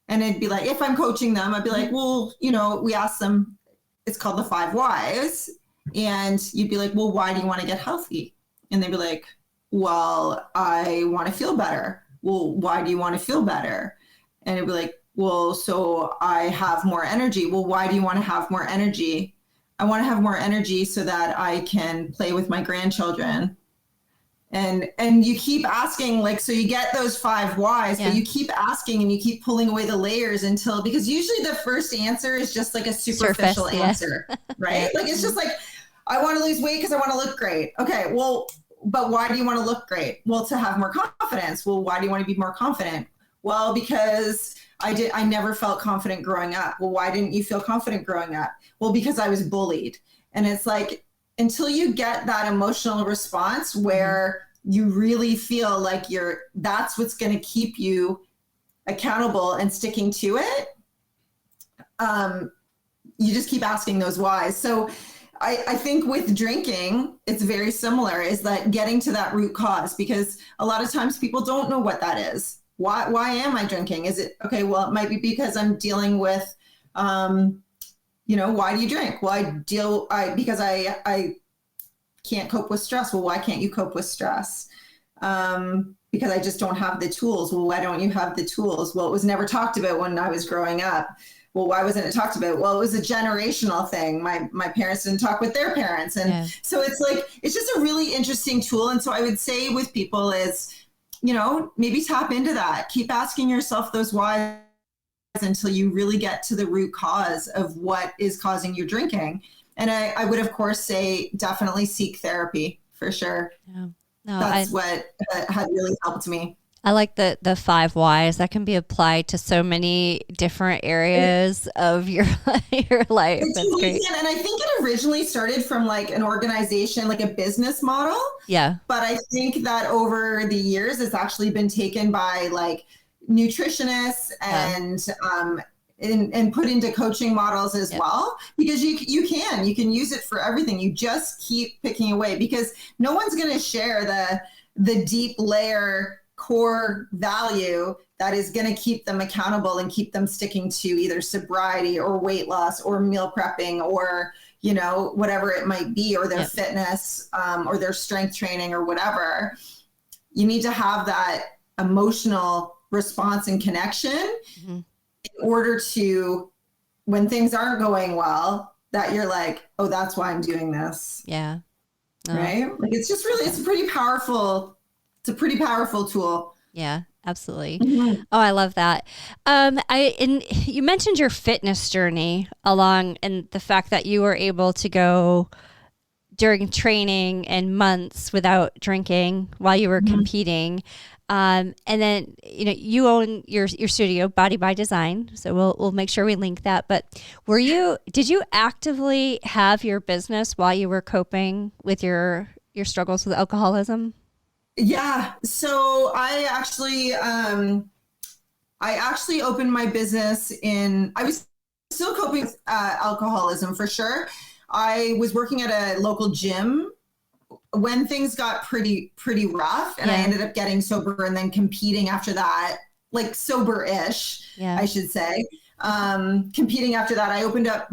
Speaker 2: And it'd be like, if I'm coaching them, I'd be like, well, we ask them, it's called the 5 whys. And you'd be like, well, why do you want to get healthy? And they'd be like, well, I want to feel better. Well, why do you want to feel better? And it'd be like, well, so I have more energy. Well, why do you want to have more energy? I want to have more energy so that I can play with my grandchildren. And you keep asking, like, so you get those 5 whys, but you keep asking and you keep pulling away the layers because usually the first answer is just like a superficial answer, right? Like, it's just like, I want to lose weight because I want to look great. Okay, well, but why do you want to look great? Well, to have more confidence. Well, why do you want to be more confident? Well, because I never felt confident growing up. Well, why didn't you feel confident growing up? Well, because I was bullied. And it's like, until you get that emotional response where you really feel like that's what's going to keep you accountable and sticking to it, you just keep asking those whys. So I think with drinking, it's very similar, is that getting to that root cause, because a lot of times people don't know what that is. Why am I drinking? Is it, okay, well, it might be because I'm dealing with, why do you drink? Well, because I can't cope with stress. Well, why can't you cope with stress? Because I just don't have the tools. Well, why don't you have the tools? Well, it was never talked about when I was growing up. Well, why wasn't it talked about? Well, it was a generational thing. My parents didn't talk with their parents. And so it's like, it's just a really interesting tool. And so I would say with people is, maybe tap into that. Keep asking yourself those whys until you really get to the root cause of what is causing your drinking. And I would, of course, say definitely seek therapy for sure. Yeah. No, that's what had really helped me.
Speaker 1: I like the 5 whys that can be applied to so many different areas of your life. That's great.
Speaker 2: And I think it originally started from like an organization, like a business model.
Speaker 1: Yeah.
Speaker 2: But I think that over the years, it's actually been taken by like nutritionists and put into coaching models as well, because you can use it for everything. You just keep picking away, because no one's going to share the deep layer core value that is going to keep them accountable and keep them sticking to either sobriety or weight loss or meal prepping or, whatever it might be, or their fitness or their strength training or whatever. You need to have that emotional response and connection in order to, when things aren't going well, that you're like, oh, that's why I'm doing this.
Speaker 1: Yeah.
Speaker 2: Right. Like, it's just really, it's a pretty powerful tool.
Speaker 1: Yeah, absolutely. Mm-hmm. Oh, I love that. And you mentioned your fitness journey and the fact that you were able to go during training and months without drinking while you were competing. And then, you own your studio, Body by Design. So we'll make sure we link that. But did you actively have your business while you were coping with your struggles with alcoholism?
Speaker 2: Yeah. So I actually opened my business I was still coping with alcoholism for sure. I was working at a local gym when things got pretty rough, and I ended up getting sober and then competing after that, like sober-ish, I should say. Competing after that, I opened up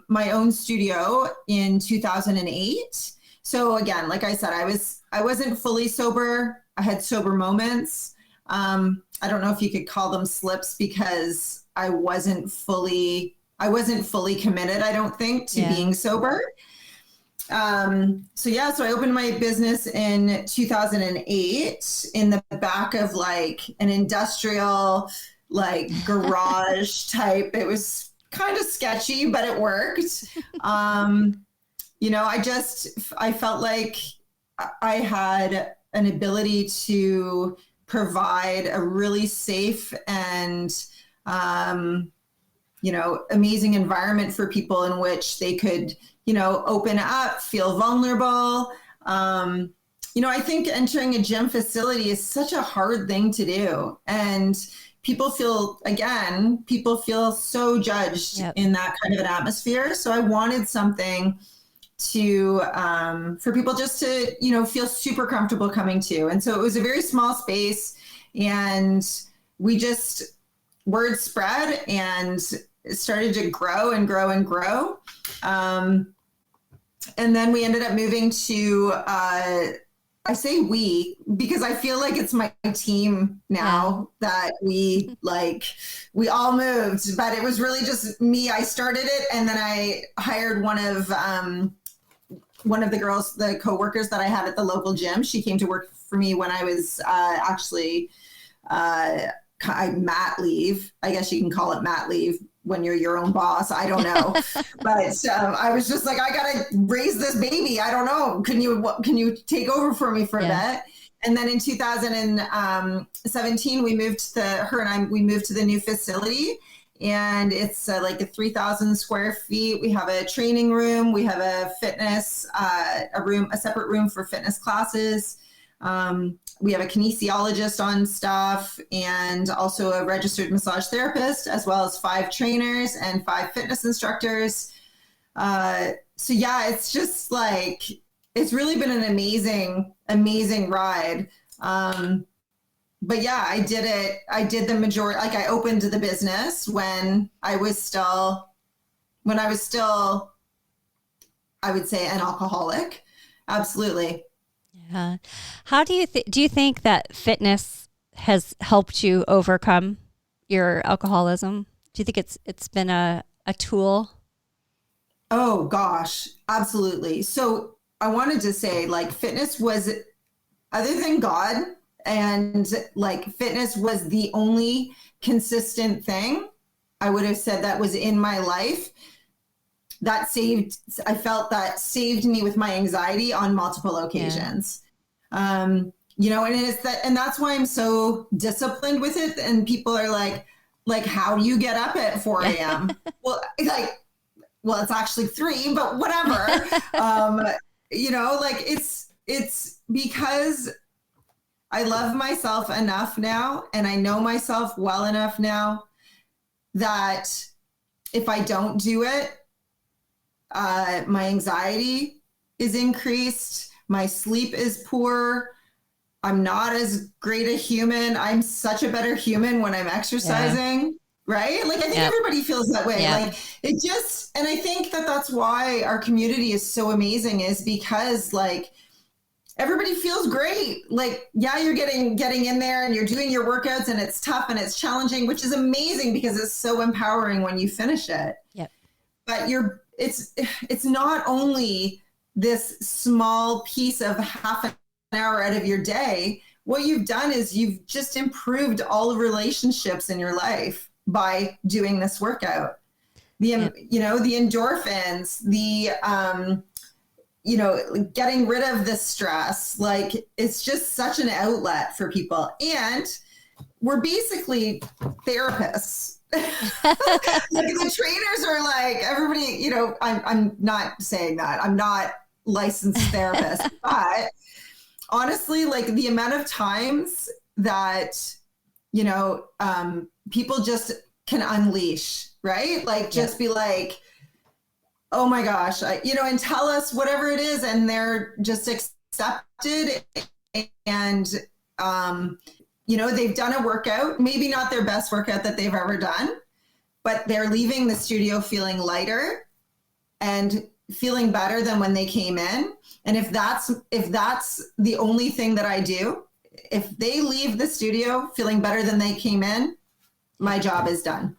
Speaker 2: my own studio in 2008. So again, like I said, I wasn't fully sober. I had sober moments. I don't know if you could call them slips, because I wasn't fully committed, I don't think, to being sober. So I opened my business in 2008 in the back of like an industrial, like garage type. It was kind of sketchy, but it worked. I felt like I had an ability to provide a really safe and, amazing environment for people in which they could, open up, feel vulnerable. I think entering a gym facility is such a hard thing to do. And people feel so judged in that kind of an atmosphere. So I wanted something to, for people just to, feel super comfortable coming to. And so it was a very small space, and word spread and it started to grow and grow and grow. And then we ended up moving to, I say we, because I feel like it's my team now that we all moved, but it was really just me. I started it, and then I hired one of the girls, the coworkers that I had at the local gym. She came to work for me when I was mat leave. I guess you can call it mat leave when you're your own boss. I don't know. But I was just like, I got to raise this baby. I don't know. Can you take over for me for a bit? And then in 2017, we moved to the new facility, and it's like a 3,000 square feet. We have a training room. We have a fitness, a separate room for fitness classes. We have a kinesiologist on staff, and also a registered massage therapist, as well as 5 trainers and 5 fitness instructors. It's just like, it's really been an amazing ride. I did it. I did the majority, like I opened the business when I was still, I would say, an alcoholic. Absolutely.
Speaker 1: Yeah. How do you think that fitness has helped you overcome your alcoholism? Do you think it's been a tool?
Speaker 2: Oh gosh, absolutely. So I wanted to say, like, fitness was, other than God, and like fitness was the only consistent thing I would have said that was in my life I felt that saved me with my anxiety on multiple occasions. And that's why I'm so disciplined with it. And people are like, how do you get up at 4 a.m.? Well, it's actually 3, but whatever. It's because I love myself enough now, and I know myself well enough now that if I don't do it, my anxiety is increased. My sleep is poor. I'm not as great a human. I'm such a better human when I'm exercising, right? Like, I think everybody feels that way. Like, it just, and I think that's why our community is so amazing, is because like everybody feels great. Like, you're getting in there and you're doing your workouts, and it's tough and it's challenging, which is amazing because it's so empowering when you finish it. Yep. But it's not only this small piece of half an hour out of your day. What you've done is you've just improved all the relationships in your life by doing this workout. The endorphins, getting rid of the stress. Like, it's just such an outlet for people. And we're basically therapists. The trainers are like, everybody, I'm not saying that. I'm not licensed therapist, but honestly, like, the amount of times that, people just can unleash, right? Like, just be like, oh my gosh, and tell us whatever it is, and they're just accepted. And, they've done a workout, maybe not their best workout that they've ever done, but they're leaving the studio feeling lighter and feeling better than when they came in. And if that's the only thing that I do, if they leave the studio feeling better than they came in, my job is done.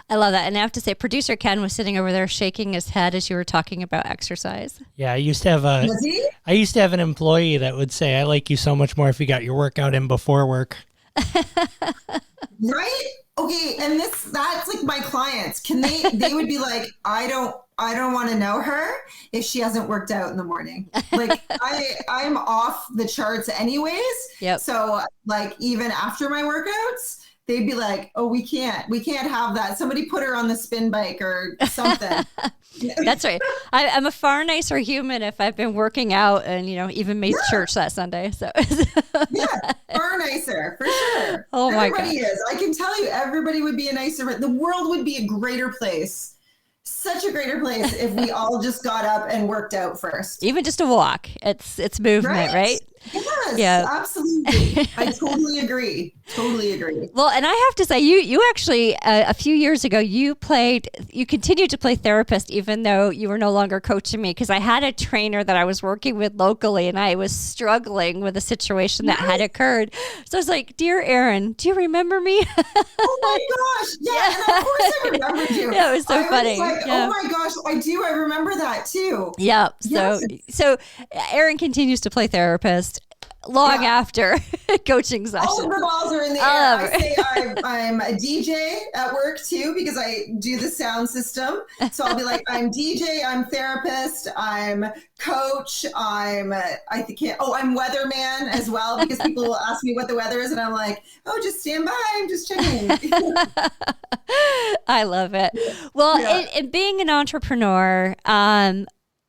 Speaker 1: I love that. And I have to say, producer Ken was sitting over there shaking his head as you were talking about exercise.
Speaker 3: Yeah, I used to have an employee that would say, "I like you so much more if you got your workout in before work."
Speaker 2: Right? Okay, and that's like my clients. They would be like, I don't want to know her if she hasn't worked out in the morning. Like I'm off the charts anyways.
Speaker 1: Yep.
Speaker 2: So like even after my workouts, they'd be like, "Oh, we can't have that. Somebody put her on the spin bike or something."
Speaker 1: That's right. I'm a far nicer human if I've been working out and, even made church that Sunday. So
Speaker 2: yeah, far nicer for sure.
Speaker 1: Oh my God.
Speaker 2: Everybody is. I can tell you, everybody would be a nicer. The world would be a greater place. Such a greater place if we all just got up and worked out first.
Speaker 1: Even just a walk. It's movement, right?
Speaker 2: Yes,
Speaker 1: yeah,
Speaker 2: absolutely. I totally agree.
Speaker 1: Well, and I have to say, you actually a few years ago you continued to play therapist even though you were no longer coaching me, because I had a trainer that I was working with locally and I was struggling with a situation that had occurred. So I was like, "Dear Erin, do you remember me?"
Speaker 2: Oh my gosh! Yeah, and of course I remembered you.
Speaker 1: Yeah, it was so funny.
Speaker 2: Like,
Speaker 1: yeah.
Speaker 2: Oh my gosh, I do. I remember that too.
Speaker 1: Yeah.
Speaker 2: Yes.
Speaker 1: So Erin continues to play therapist long after coaching sessions.
Speaker 2: All of the balls are in the air. I say I'm a DJ at work too, because I do the sound system. So I'll be like, I'm DJ, I'm therapist, I'm coach, I'm weatherman as well, because people will ask me what the weather is and I'm like, "Oh, just stand by, I'm just checking."
Speaker 1: I love it. Well, in being an entrepreneur,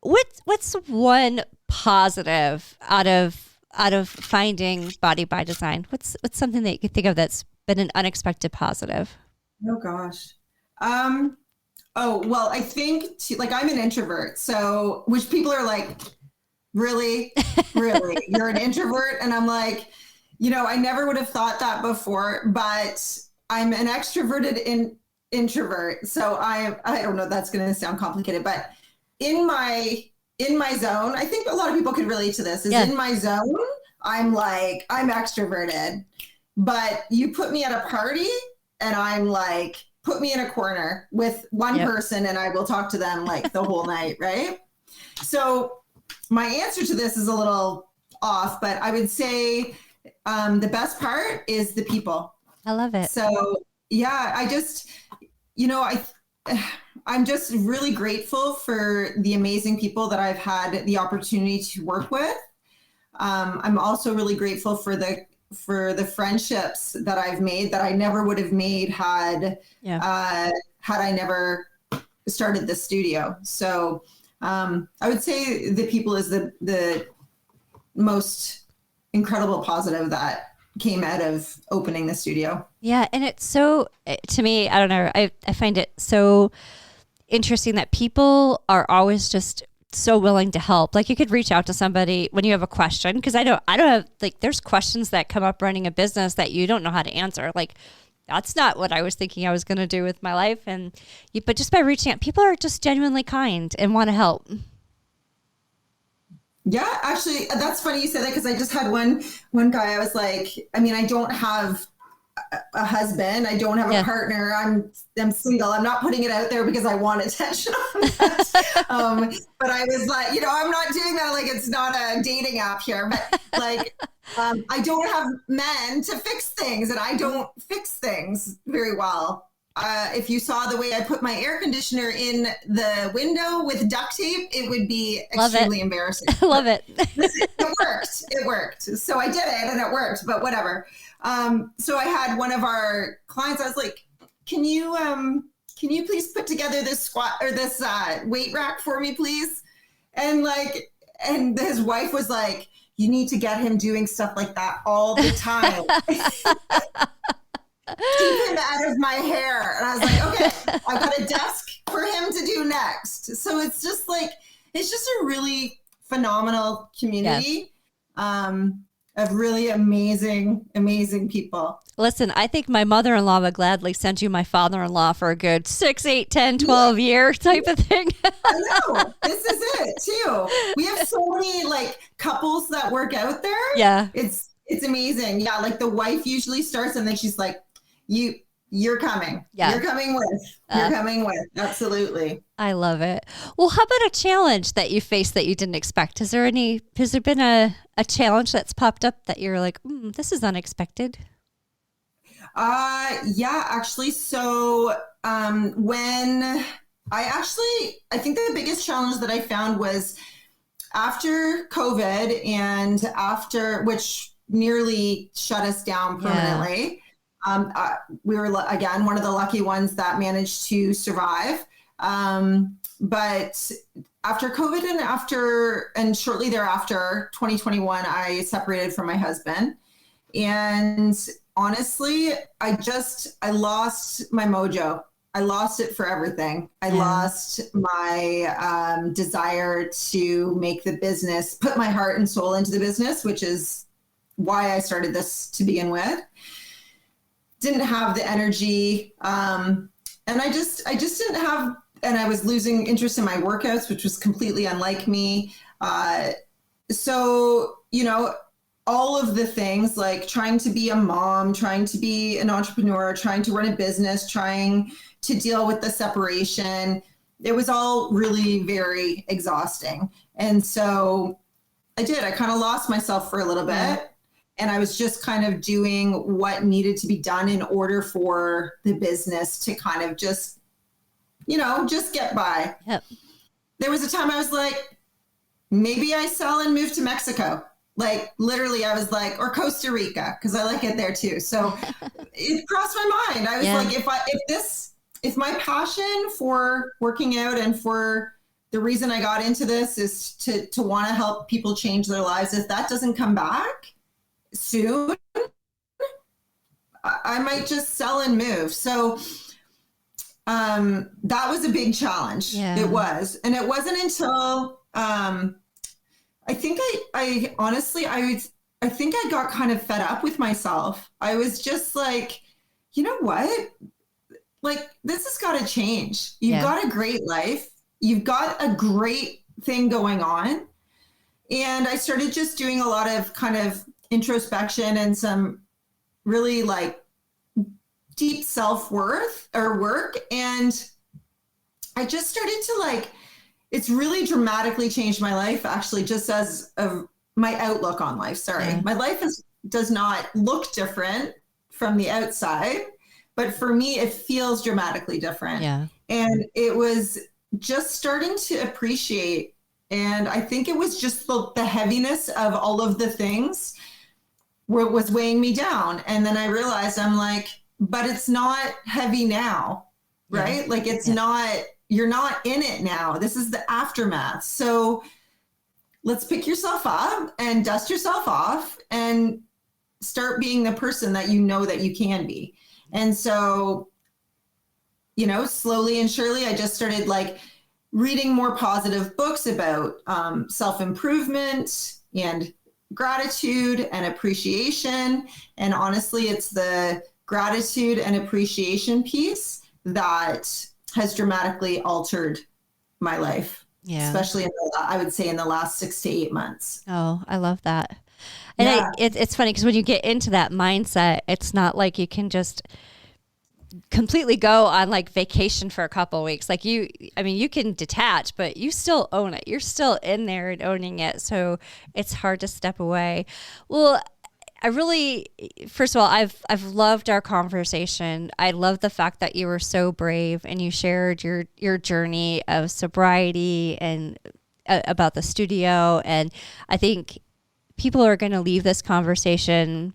Speaker 1: what's one positive out of finding Body by Design? What's something that you could think of that's been an unexpected positive?
Speaker 2: Oh gosh. Well, I think I'm an introvert. So, which people are like, "Really? Really? You're an introvert?" And I'm like, I never would have thought that before, but I'm an extroverted introvert. So I don't know, that's going to sound complicated, but in my zone, I think a lot of people could relate to this, in my zone, I'm extroverted, but you put me at a party and I'm like, put me in a corner with one person and I will talk to them like the whole night. Right. So my answer to this is a little off, but I would say the best part is the people.
Speaker 1: I love it.
Speaker 2: So yeah, I just, I'm just really grateful for the amazing people that I've had the opportunity to work with. I'm also really grateful for the friendships that I've made that I never would have made had I never started the studio. So I would say the people is the most incredible positive that came out of opening the studio.
Speaker 1: Yeah, and it's so, to me, I don't know, I find it so interesting that people are always just so willing to help. Like, you could reach out to somebody when you have a question, because I don't have, like, there's questions that come up running a business that you don't know how to answer. Like, that's not what I was thinking I was going to do with my life. But just by reaching out, people are just genuinely kind and want to help.
Speaker 2: Yeah, actually, that's funny you said that, because I just had one guy. I was like, I don't have a husband. I don't have a partner. I'm single. I'm not putting it out there because I want attention on that. But I was like, I'm not doing that. Like, it's not a dating app here, but like, I don't have men to fix things, and I don't fix things very well. If you saw the way I put my air conditioner in the window with duct tape, it would be extremely embarrassing.
Speaker 1: Love it.
Speaker 2: It worked. So I did it and it worked, but whatever. So I had one of our clients, I was like, can you please put together this weight rack for me, please? And his wife was like, "You need to get him doing stuff like that all the time." Keep him out of my hair. And I was like, okay, I've got a desk for him to do next. So it's just a really phenomenal community of really amazing people.
Speaker 1: Listen, I think my mother-in-law would gladly send you my father-in-law for a good 6, 8, 10, 12 year type of thing.
Speaker 2: I know. This is it too. We have so many couples that work out there.
Speaker 1: Yeah.
Speaker 2: It's amazing. Yeah. Like, the wife usually starts and then she's like, you're coming.
Speaker 1: Yeah.
Speaker 2: You're coming with. You're coming with. Absolutely.
Speaker 1: I love it. Well, how about a challenge that you faced that you didn't expect? Has there been a challenge that's popped up that you're like, this is unexpected?
Speaker 2: Yeah, actually. So, when I think the biggest challenge that I found was after COVID and after, which nearly shut us down permanently. We were, again, one of the lucky ones that managed to survive. But after COVID and shortly thereafter, 2021, I separated from my husband. And honestly, I lost my mojo. I lost it for everything. I lost my desire to make the business, put my heart and soul into the business, which is why I started this to begin with. Didn't have the energy. And I just didn't have, and I was losing interest in my workouts, which was completely unlike me. So, all of the things like trying to be a mom, trying to be an entrepreneur, trying to run a business, trying to deal with the separation. It was all really very exhausting. And so I kind of lost myself for a little bit. And I was just kind of doing what needed to be done in order for the business to kind of just get by.
Speaker 1: Yep.
Speaker 2: There was a time I was like, maybe I sell and move to Mexico. Like literally I was like, or Costa Rica, because I like it there too. So it crossed my mind. I was like, if my passion for working out and for the reason I got into this is to want to help people change their lives, if that doesn't come back soon, I might just sell and move. So that was a big challenge. Yeah. It was. And it wasn't until I think I honestly, I think I got kind of fed up with myself. I was just like, you know what? Like, this has got to change. You've got a great life. You've got a great thing going on. And I started just doing a lot of kind of introspection and some really like deep self-worth or work. And I just started to it's really dramatically changed my life, actually, just as of my outlook on life. Sorry. Yeah. My life does not look different from the outside, but for me, it feels dramatically different. Yeah. And it was just starting to appreciate. And I think it was just the heaviness of all of the things was weighing me down. And then I realized I'm like, but it's not heavy now, right? Like it's not, you're not in it now. This is the aftermath. So let's pick yourself up and dust yourself off and start being the person that that you can be. And so, slowly and surely, I just started reading more positive books about self-improvement and gratitude and appreciation. And honestly, it's the gratitude and appreciation piece that has dramatically altered my life, especially I would say in the last 6 to 8 months.
Speaker 1: Oh, I love that. And it's funny because when you get into that mindset, it's not like you can just completely go on vacation for a couple of weeks. You can detach, but you still own it. You're still in there and owning it. So it's hard to step away. Well, first of all, I've loved our conversation. I love the fact that you were so brave and you shared your journey of sobriety and about the studio. And I think people are going to leave this conversation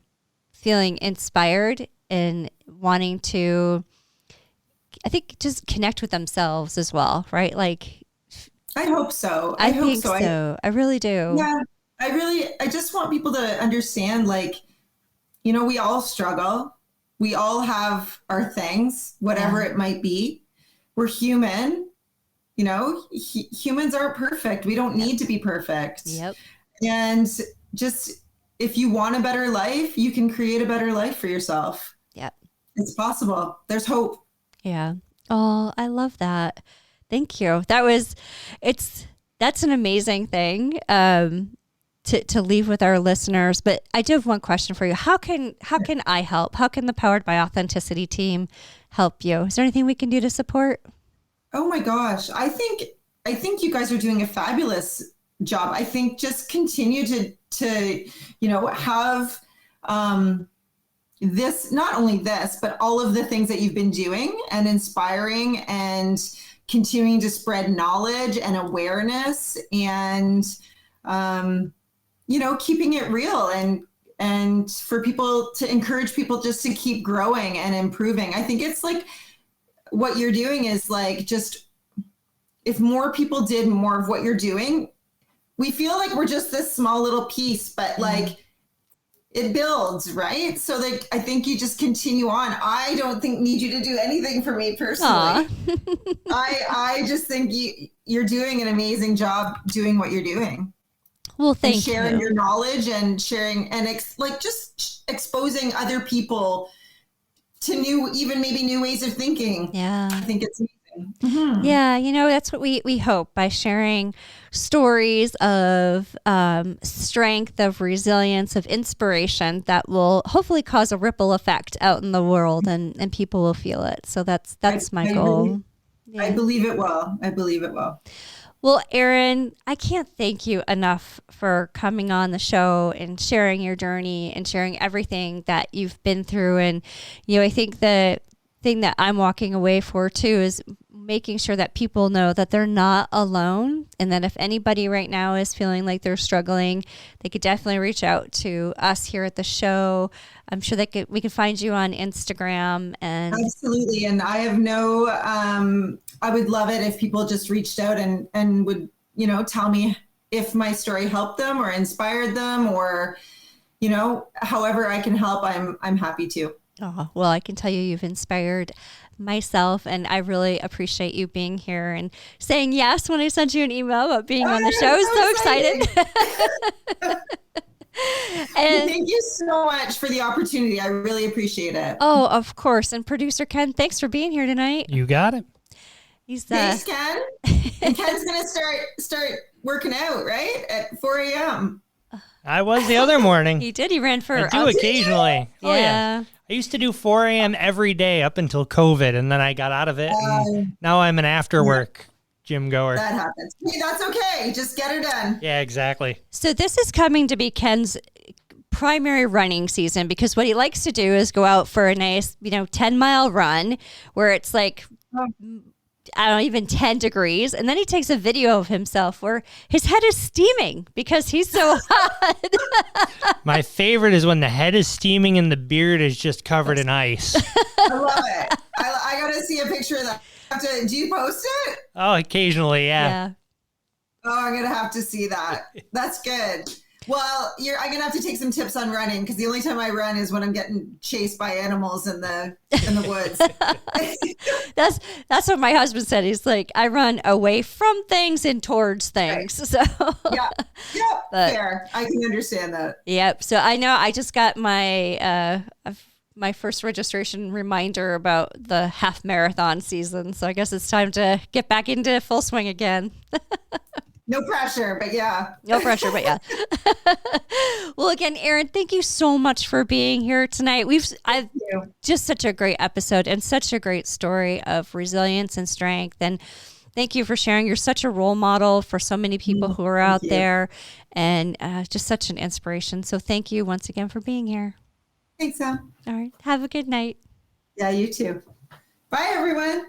Speaker 1: feeling inspired and wanting to, I think, just connect with themselves as well, right?
Speaker 2: I hope so.
Speaker 1: I think so. I really do.
Speaker 2: Yeah. I just want people to understand, we all struggle. We all have our things, whatever it might be. We're human, humans aren't perfect. We don't need to be perfect.
Speaker 1: Yep.
Speaker 2: And just, if you want a better life, you can create a better life for yourself.
Speaker 1: Yep.
Speaker 2: It's possible. There's hope.
Speaker 1: Yeah. Oh, I love that. Thank you. That's an amazing thing. to leave with our listeners, but I do have one question for you. How can I help? How can the Powered by Authenticity team help you? Is there anything we can do to support?
Speaker 2: Oh my gosh. I think you guys are doing a fabulous job. I think just continue to have this, not only this, but all of the things that you've been doing and inspiring and continuing to spread knowledge and awareness and, keeping it real and for people to encourage people just to keep growing and improving. I think it's like what you're doing is like, just if more people did more of what you're doing, we feel like we're just this small little piece, but like it builds, right? So like, I think you just continue on. I don't need you to do anything for me personally. I just think you're doing an amazing job doing what you're doing.
Speaker 1: Well, thank you.
Speaker 2: Sharing your knowledge and sharing and just exposing other people to new ways of thinking.
Speaker 1: Yeah.
Speaker 2: I think it's amazing.
Speaker 1: Mm-hmm. Yeah, that's what we hope by sharing stories of strength, of resilience, of inspiration that will hopefully cause a ripple effect out in the world and people will feel it. So that's my goal.
Speaker 2: I believe it will.
Speaker 1: Well, Erin, I can't thank you enough for coming on the show and sharing your journey and sharing everything that you've been through. And, I think the thing that I'm walking away for too is making sure that people know that they're not alone, and that if anybody right now is feeling like they're struggling, they could definitely reach out to us here at the show. I'm sure we can find you on Instagram. And
Speaker 2: absolutely. And I have I would love it if people just reached out and would, tell me if my story helped them or inspired them or, however I can help, I'm happy to.
Speaker 1: Oh, well, I can tell you've inspired myself, and I really appreciate you being here and saying yes when I sent you an email about being on the show. So excited. And
Speaker 2: thank you so much for the opportunity. I really appreciate it.
Speaker 1: Oh, of course. And producer Ken, thanks for being here tonight.
Speaker 3: You got it.
Speaker 2: Thanks, Ken. And Ken's going to start working out, right? At 4 a.m.
Speaker 3: I was the other morning.
Speaker 1: He did. He ran for
Speaker 3: I do occasionally.
Speaker 1: Oh, yeah.
Speaker 3: I used to do 4 a.m. every day up until COVID, and then I got out of it. And now I'm an after work gym goer.
Speaker 2: That happens. Hey, that's okay. Just get her done.
Speaker 3: Yeah, exactly.
Speaker 1: So this is coming to be Ken's primary running season, because what he likes to do is go out for a nice, 10-mile run where it's like, I don't know, even 10 degrees. And then he takes a video of himself where his head is steaming because he's so hot.
Speaker 3: My favorite is when the head is steaming and the beard is just covered in ice.
Speaker 2: I love it. I got to see a picture of that. Do you post it?
Speaker 3: Oh, occasionally, yeah.
Speaker 2: Oh, I'm going to have to see that. That's good. Well, I'm going to have to take some tips on running, because the only time I run is when I'm getting chased by animals in the woods.
Speaker 1: That's what my husband said. He's like, I run away from things and towards things. Right. So
Speaker 2: yeah, fair. I can understand that.
Speaker 1: Yep. So I know I just got my first registration reminder about the half marathon season. So I guess it's time to get back into full swing again.
Speaker 2: No pressure, but yeah.
Speaker 1: No pressure, but yeah. Well, again, Erin, thank you so much for being here tonight. I've just such a great episode and such a great story of resilience and strength. And thank you for sharing. You're such a role model for so many people who are out there, and just such an inspiration. So thank you once again for being here.
Speaker 2: Thanks, Sam.
Speaker 1: All right. Have a good night.
Speaker 2: Yeah, you too. Bye, everyone.